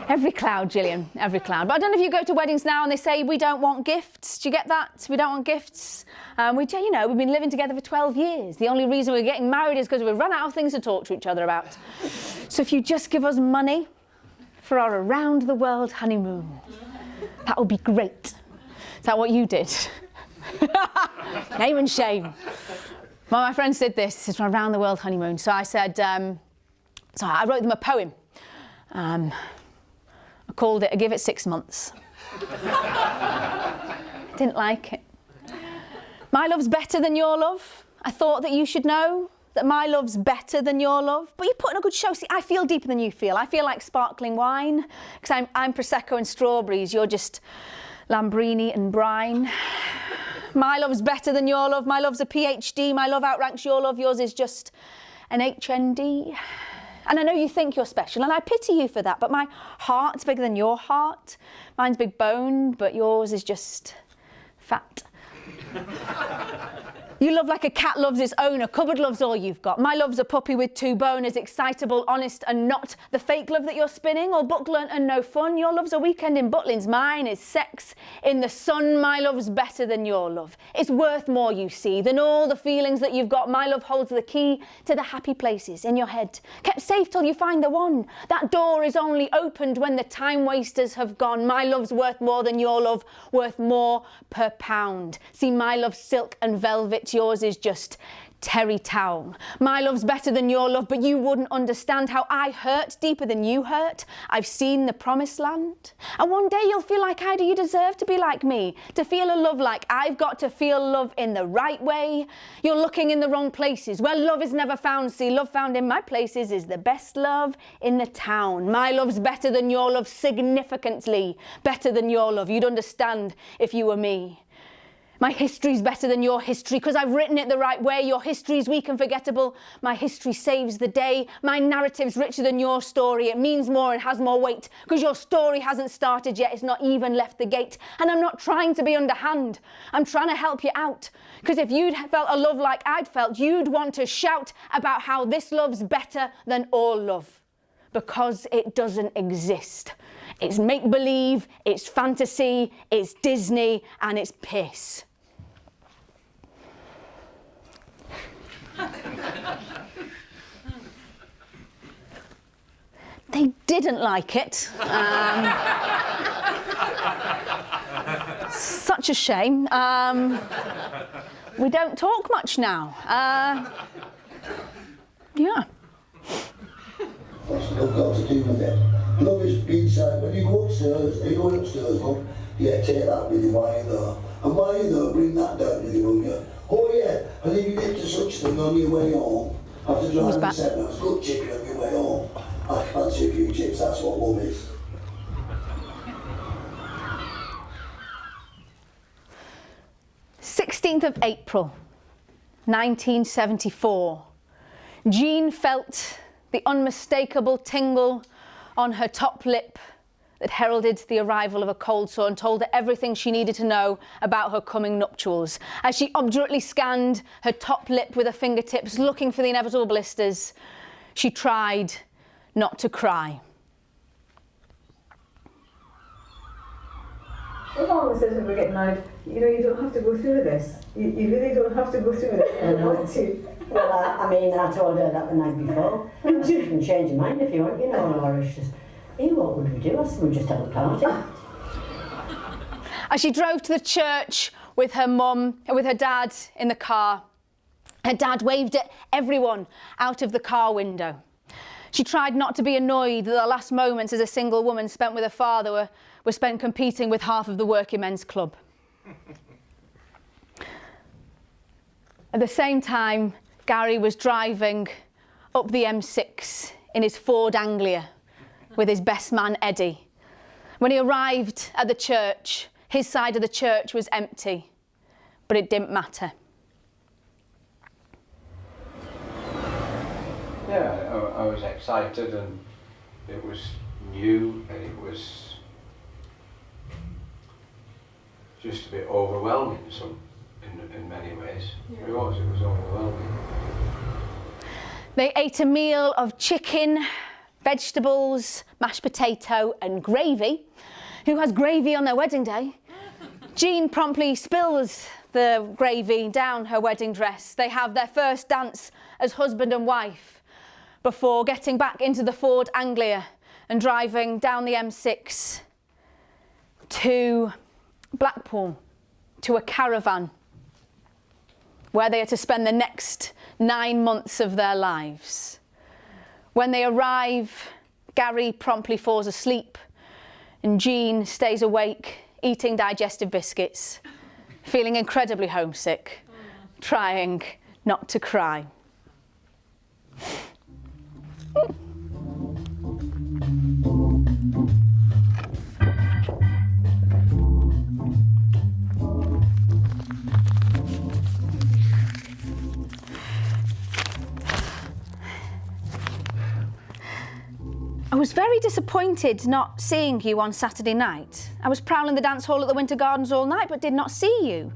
Every cloud, Gillian, every cloud. But I don't know if you go to weddings now and they say, we don't want gifts. Do you get that? We don't want gifts. We've been living together for 12 years. The only reason we're getting married is because we've run out of things to talk to each other about. So if you just give us money for our around-the-world honeymoon, that would be great. Is that what you did? Name and shame. One of my friends did this. It's my around-the-world honeymoon. So I said, so I wrote them a poem. I called it, I give it 6 months. I didn't like it. My love's better than your love. I thought that you should know that my love's better than your love. But you put on a good show. See, I feel deeper than you feel. I feel like sparkling wine, because I'm Prosecco and strawberries. You're just Lambrini and brine. My love's better than your love. My love's a PhD. My love outranks your love. Yours is just an HND. And I know you think you're special, and I pity you for that, but my heart's bigger than your heart. Mine's big boned, but yours is just fat. You love like a cat loves its owner. Cupboard love's all you've got. My love's a puppy with 2 boners, excitable, honest, and not the fake love that you're spinning, or book learnt and no fun. Your love's a weekend in Butlins. Mine is sex in the sun. My love's better than your love. It's worth more, you see, than all the feelings that you've got. My love holds the key to the happy places in your head, kept safe till you find the one. That door is only opened when the time wasters have gone. My love's worth more than your love, worth more per pound. See, my love's silk and velvet. Yours is just terry towel. My love's better than your love, but you wouldn't understand how I hurt deeper than you hurt. I've seen the promised land. And one day you'll feel like I do. You deserve to be like me, to feel a love like I've got, to feel love in the right way. You're looking in the wrong places, where love is never found. See, love found in my places is the best love in the town. My love's better than your love, significantly better than your love. You'd understand if you were me. My history's better than your history, because I've written it the right way. Your history's weak and forgettable. My history saves the day. My narrative's richer than your story. It means more and has more weight, because your story hasn't started yet. It's not even left the gate. And I'm not trying to be underhand. I'm trying to help you out. Because if you'd felt a love like I'd felt, you'd want to shout about how this love's better than all love. Because it doesn't exist. It's make-believe, it's fantasy, it's Disney, and it's piss. They didn't like it. Such a shame. We don't talk much now. Yeah. What's love got to do with it? Love is inside. When you go upstairs, are you going upstairs, love? Yeah, take that with you while you're there. And while you're there, bring that down with you, won't you? Oh yeah, and if you get to such thing on your way home, after driving 7 hours, good chicken on your way home. I fancy a few chips, that's what love is. April 1974. Jean felt the unmistakable tingle on her top lip that heralded the arrival of a cold sore and told her everything she needed to know about her coming nuptials. As she obdurately scanned her top lip with her fingertips, looking for the inevitable blisters, she tried not to cry. My mum says when we're getting married, you know, you don't have to go through this. You really don't have to go through this. I don't want to. Well, I mean, I told her that the night before. You can change your mind if you want, you know, or it's just, hey, what would we do? I said, we'd just have a party. As she drove to the church with her mum, with her dad in the car, her dad waved at everyone out of the car window. She tried not to be annoyed that the last moments as a single woman spent with her father were spent competing with half of the working men's club. At the same time, Gary was driving up the M6 in his Ford Anglia with his best man, Eddie. When he arrived at the church, his side of the church was empty, but it didn't matter. Yeah, I was excited and it was new, and it was just a bit overwhelming in many ways. Yeah. It was overwhelming. They ate a meal of chicken, vegetables, mashed potato and gravy. Who has gravy on their wedding day? Jean promptly spills the gravy down her wedding dress. They have their first dance as husband and wife before getting back into the Ford Anglia and driving down the M6 to Blackpool, to a caravan where they are to spend the next 9 months of their lives. When they arrive, Gary promptly falls asleep and Jean stays awake, eating digestive biscuits, feeling incredibly homesick, trying not to cry. I was very disappointed not seeing you on Saturday night. I was prowling the dance hall at the Winter Gardens all night but did not see you.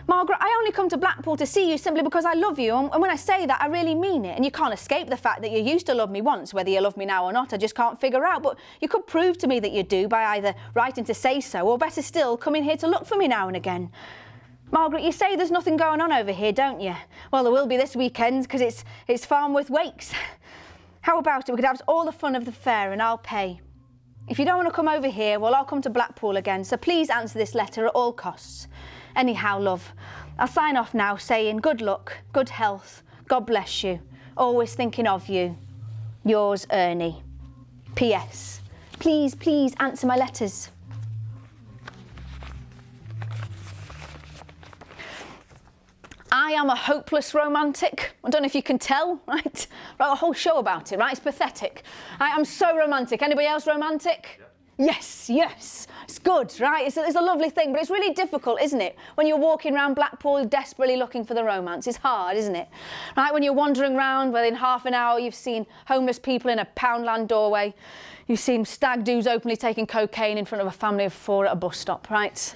Margaret, I only come to Blackpool to see you simply because I love you, and when I say that, I really mean it. And you can't escape the fact that you used to love me once. Whether you love me now or not, I just can't figure out. But you could prove to me that you do by either writing to say so, or better still, coming here to look for me now and again. Margaret, you say there's nothing going on over here, don't you? Well, there will be this weekend, because it's Farnworth Wakes. How about it? We could have all the fun of the fair and I'll pay. If you don't want to come over here, well, I'll come to Blackpool again, so please answer this letter at all costs. Anyhow, love, I'll sign off now saying good luck, good health, God bless you, always thinking of you. Yours, Ernie. P.S. Please, please answer my letters. I am a hopeless romantic. I don't know if you can tell, right? Wrote a whole show about it, right? It's pathetic. I am so romantic. Anybody else romantic? Yeah. Yes, yes. It's good, right? It's a lovely thing, but it's really difficult, isn't it? When you're walking around Blackpool desperately looking for the romance. It's hard, isn't it? Right, when you're wandering around, within half an hour you've seen homeless people in a Poundland doorway. You've seen stag doos openly taking cocaine in front of a family of 4 at a bus stop, right?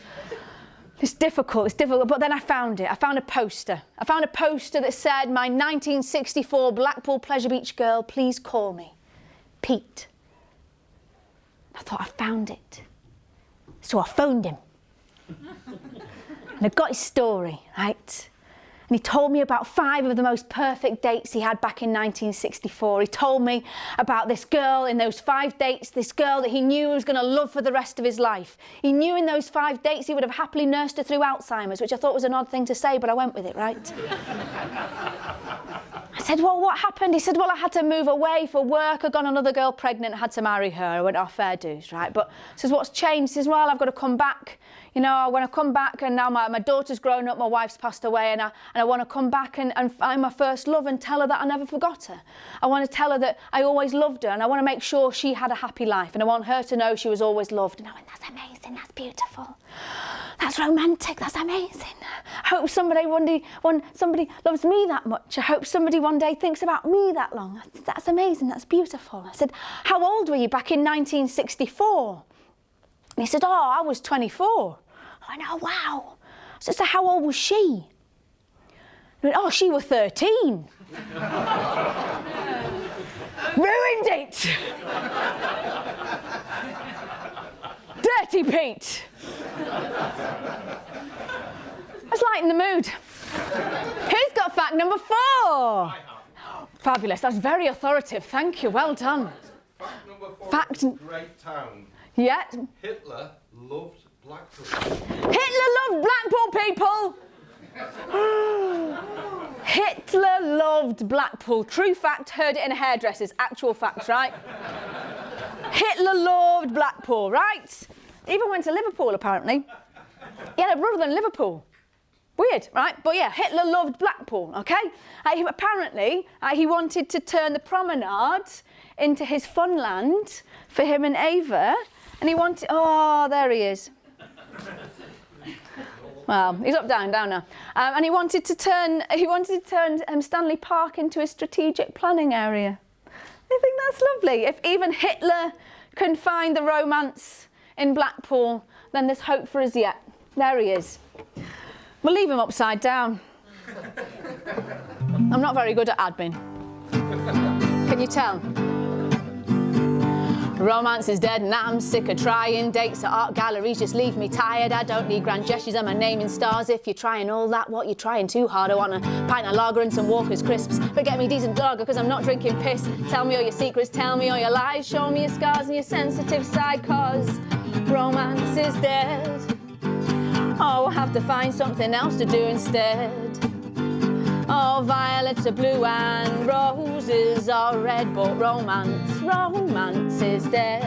It's difficult, but then I found it. I found a poster. I found a poster that said, my 1964 Blackpool Pleasure Beach girl, please call me. Pete. I thought, I found it. So I phoned him. And I got his story, right? And he told me about 5 of the most perfect dates he had back in 1964. He told me about this girl in those 5 dates, this girl that he knew he was going to love for the rest of his life. He knew in those 5 dates he would have happily nursed her through Alzheimer's, which I thought was an odd thing to say, but I went with it, right? I said, well, what happened? He said, well, I had to move away for work. I'd got another girl pregnant, I had to marry her. I went, oh, fair dues, right? But he says, what's changed? He says, well, I've got to come back. You know, when I come back and now my daughter's grown up, my wife's passed away, and I want to come back and find my first love and tell her that I never forgot her. I want to tell her that I always loved her, and I want to make sure she had a happy life, and I want her to know she was always loved. And I went, that's amazing, that's beautiful. That's romantic, that's amazing. I hope somebody when somebody loves me that much, I hope somebody one day thinks about me that long. That's amazing, that's beautiful. I said, how old were you back in 1964? And he said, oh, I was 24. I went, oh, wow. So how old was she? I went, oh, she was 13. Ruined it. Dirty Pete. Let's lighten the mood. Who's got fact number 4? Fabulous, that's very authoritative. Thank you, well done. Fact number 4 Fact. is a great town. Yeah. Hitler loved Blackpool. Hitler loved Blackpool, people! Hitler loved Blackpool. True fact, heard it in a hairdresser's. Actual fact, right? Hitler loved Blackpool, right? He even went to Liverpool, apparently. He had a brother in Liverpool. Weird, right? But yeah, Hitler loved Blackpool, okay? Apparently, he wanted to turn the promenade into his funland for him and Ava. And he wanted, oh, there he is. Well, he's up, down now. And he wanted to turn Stanley Park into a strategic planning area. I think that's lovely. If even Hitler can find the romance in Blackpool, then there's hope for us yet. There he is. We'll leave him upside down. I'm not very good at admin. Can you tell? Romance is dead and I'm sick of trying. Dates at art galleries just leave me tired. I don't need grand gestures and my name in stars. If you're trying all that, what you're trying too hard. I want a pint of lager and some Walker's crisps, but get me decent lager because I'm not drinking piss. Tell me all your secrets, tell me all your lies. Show me your scars and your sensitive side, cause romance is dead. Oh, I have to find something else to do instead. Oh, violets are blue and roses are red, but romance is dead.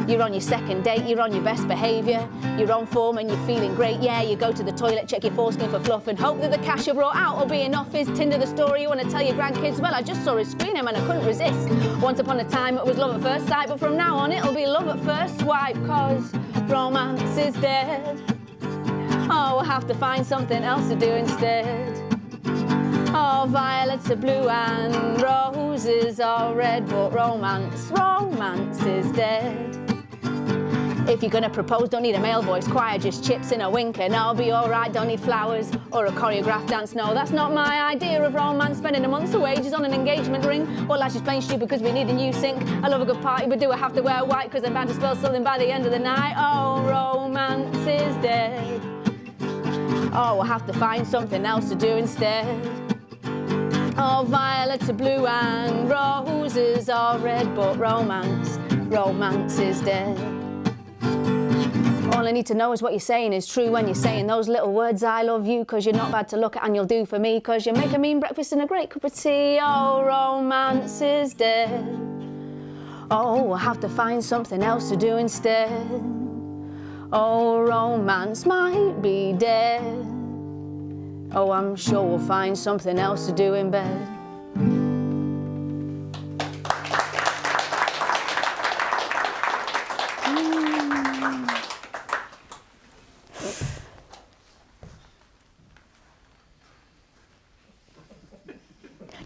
You're on your second date, you're on your best behaviour, you're on form and you're feeling great, yeah. You go to the toilet, check your foreskin for fluff and hope that the cash you brought out will be enough. Is Tinder the story you want to tell your grandkids? Well, I just saw his screen and I couldn't resist. Once upon a time it was love at first sight, but from now on it'll be love at first swipe, cause romance is dead. Oh, I have to find something else to do instead. Oh, violets are blue and roses are red, but romance is dead. If you're gonna propose, don't need a male voice choir, just chips in a wink and I'll be alright. Don't need flowers or a choreographed dance, no, that's not my idea of romance. Spending a month's wages on an engagement ring, or life's just plain stupid because we need a new sink. I love a good party, but do I have to wear white because I'm bound to spill something by the end of the night? Oh, romance is dead. Oh, I have to find something else to do instead. Oh, violets are blue and roses are red, but romance is dead. All I need to know is what you're saying is true when you're saying those little words, I love you, cause you're not bad to look at and you'll do for me, cause you make a mean breakfast and a great cup of tea. Oh, romance is dead. Oh, I have to find something else to do instead. Oh, romance might be dead. Oh, I'm sure we'll find something else to do in bed.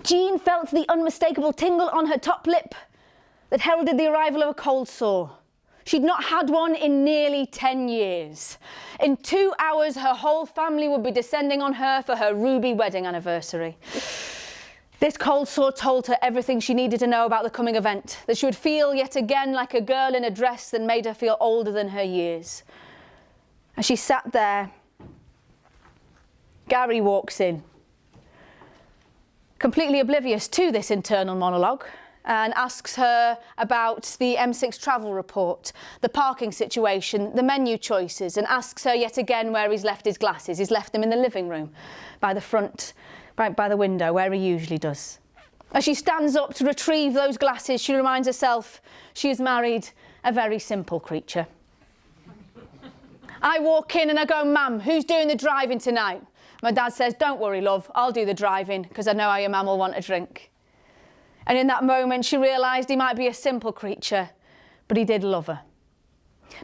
Jean felt the unmistakable tingle on her top lip that heralded the arrival of a cold sore. She'd not had one in nearly 10 years. In 2 hours, her whole family would be descending on her for her ruby wedding anniversary. This cold sore told her everything she needed to know about the coming event, that she would feel yet again like a girl in a dress that made her feel older than her years. As she sat there, Gary walks in, completely oblivious to this internal monologue, and asks her about the M6 travel report, the parking situation, the menu choices, and asks her yet again where he's left his glasses. He's left them in the living room, by the front, right by the window, where he usually does. As she stands up to retrieve those glasses, she reminds herself she has married a very simple creature. I walk in and I go, Mum, who's doing the driving tonight? My dad says, don't worry, love, I'll do the driving, because I know how your mum will want a drink. And in that moment, she realised he might be a simple creature, but he did love her.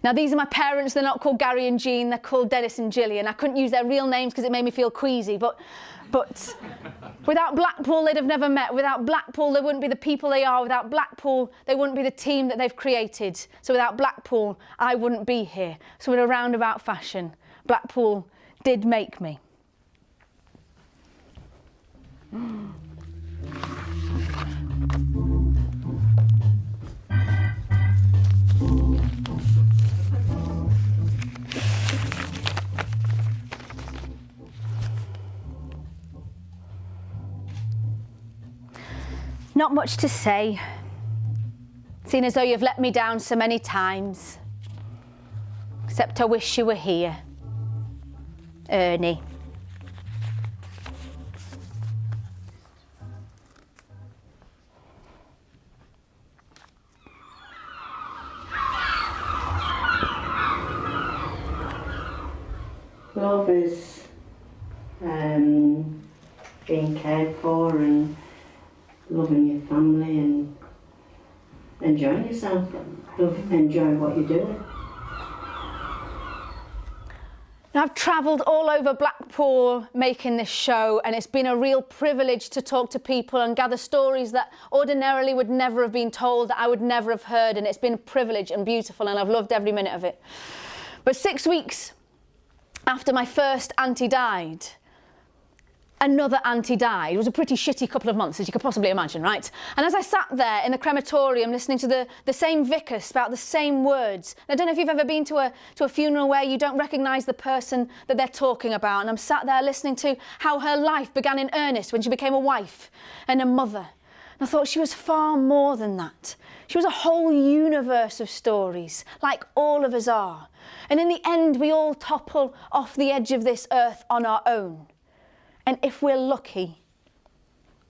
Now, these are my parents. They're not called Gary and Jean. They're called Dennis and Gillian. I couldn't use their real names because it made me feel queasy, but without Blackpool, they'd have never met. Without Blackpool, they wouldn't be the people they are. Without Blackpool, they wouldn't be the team that they've created. So without Blackpool, I wouldn't be here. So in a roundabout fashion, Blackpool did make me. Not much to say, seeing as though you've let me down so many times, except I wish you were here, Ernie. Love is being cared for and loving your family and enjoying yourself. Enjoy what you're doing. Now, I've travelled all over Blackpool making this show, and it's been a real privilege to talk to people and gather stories that ordinarily would never have been told, that I would never have heard, and it's been a privilege and beautiful, and I've loved every minute of it. But 6 weeks after my first auntie died, another auntie died. It was a pretty shitty couple of months, as you could possibly imagine, right? And as I sat there in the crematorium listening to the same vicar spout the same words, I don't know if you've ever been to a funeral where you don't recognise the person that they're talking about, and I'm sat there listening to how her life began in earnest when she became a wife and a mother. And I thought she was far more than that. She was a whole universe of stories, like all of us are. And in the end, we all topple off the edge of this earth on our own. And if we're lucky,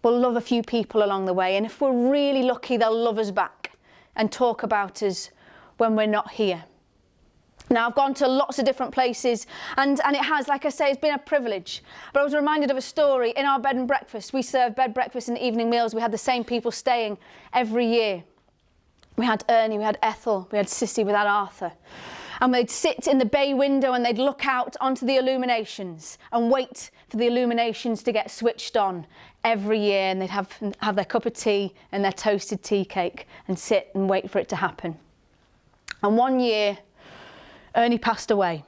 we'll love a few people along the way. And if we're really lucky, they'll love us back and talk about us when we're not here. Now, I've gone to lots of different places, and it has, like I say, it's been a privilege. But I was reminded of a story in our bed and breakfast. We serve bed, breakfast and evening meals. We had the same people staying every year. We had Ernie, we had Ethel, we had Sissy, we had Arthur. And they'd sit in the bay window and they'd look out onto the illuminations and wait for the illuminations to get switched on every year, and they'd have their cup of tea and their toasted tea cake and sit and wait for it to happen. And one year, Ernie passed away.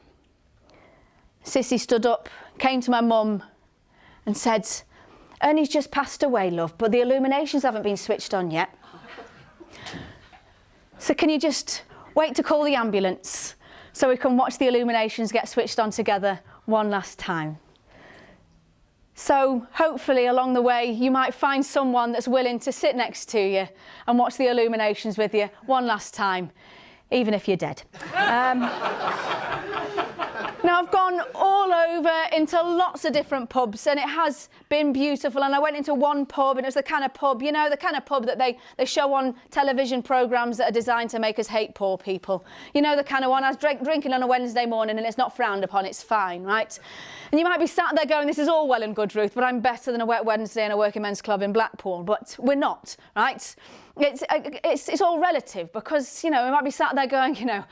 Sissy stood up, came to my mum and said, "Ernie's just passed away, love, but the illuminations haven't been switched on yet. So can you just wait to call the ambulance so we can watch the illuminations get switched on together one last time?" So hopefully along the way you might find someone that's willing to sit next to you and watch the illuminations with you one last time, even if you're dead. Now, I've gone all over into lots of different pubs, and it has been beautiful. And I went into one pub, and it was the kind of pub, you know, the kind of pub that they show on television programmes that are designed to make us hate poor people. You know, the kind of one I was drinking on a Wednesday morning, and it's not frowned upon, it's fine, right? And you might be sat there going, this is all well and good, Ruth, but I'm better than a wet Wednesday in a working men's club in Blackpool. But we're not, right? It's all relative, because, you know, we might be sat there going, you know,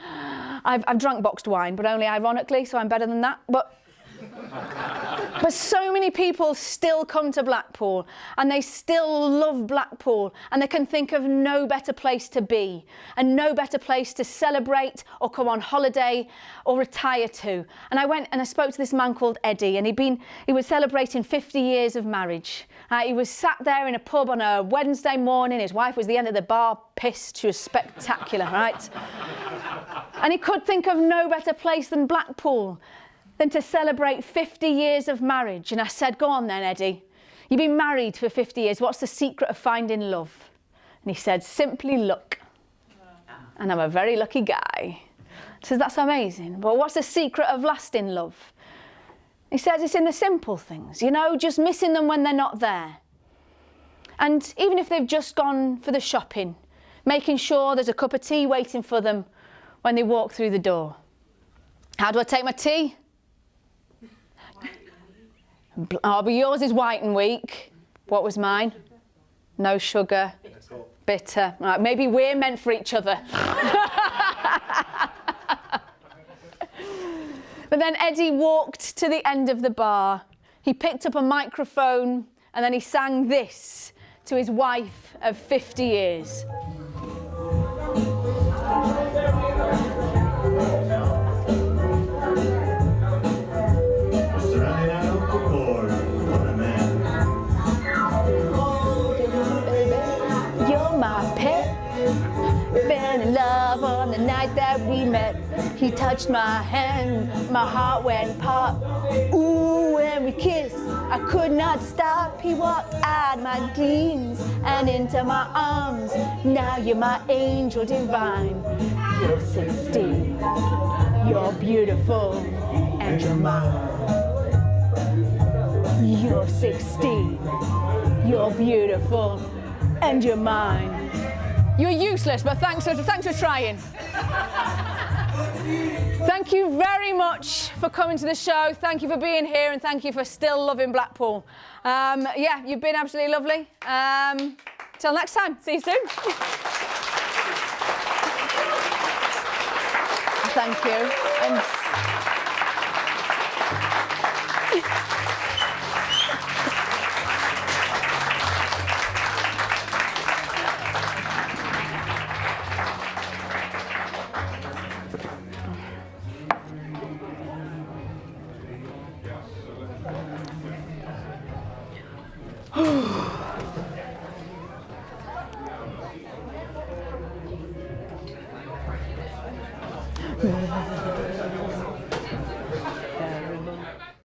I've drunk boxed wine, but only ironically, so I'm better than that. But so many people still come to Blackpool, and they still love Blackpool, and they can think of no better place to be and no better place to celebrate or come on holiday or retire to. And I went and I spoke to this man called Eddie, and he was celebrating 50 years of marriage. He was sat there in a pub on a Wednesday morning. His wife was the end of the bar, pissed. She was spectacular, right? And he could think of no better place than Blackpool than to celebrate 50 years of marriage. And I said, go on then, Eddie. You've been married for 50 years. What's the secret of finding love? And he said, simply luck. And I'm a very lucky guy. I said, that's amazing. But what's the secret of lasting love? He says it's in the simple things, you know, just missing them when they're not there. And even if they've just gone for the shopping, making sure there's a cup of tea waiting for them when they walk through the door. How do I take my tea? Oh, but yours is white and weak. What was mine? No sugar. Bitter. Right, maybe we're meant for each other. But then Eddie walked to the end of the bar. He picked up a microphone, and then he sang this to his wife of 50 years. You're my pet. Fell in love on the night that we met. He touched my hand, my heart went pop. Ooh, when we kissed, I could not stop. He walked out my dreams and into my arms. Now you're my angel divine. You're 16, you're beautiful, and you're mine. You're 16, you're beautiful, and you're mine. You're useless, but thanks for trying. Thank you very much for coming to the show. Thank you for being here, and thank you for still loving Blackpool. Yeah, you've been absolutely lovely. Till next time. See you soon. Thank you. Bye.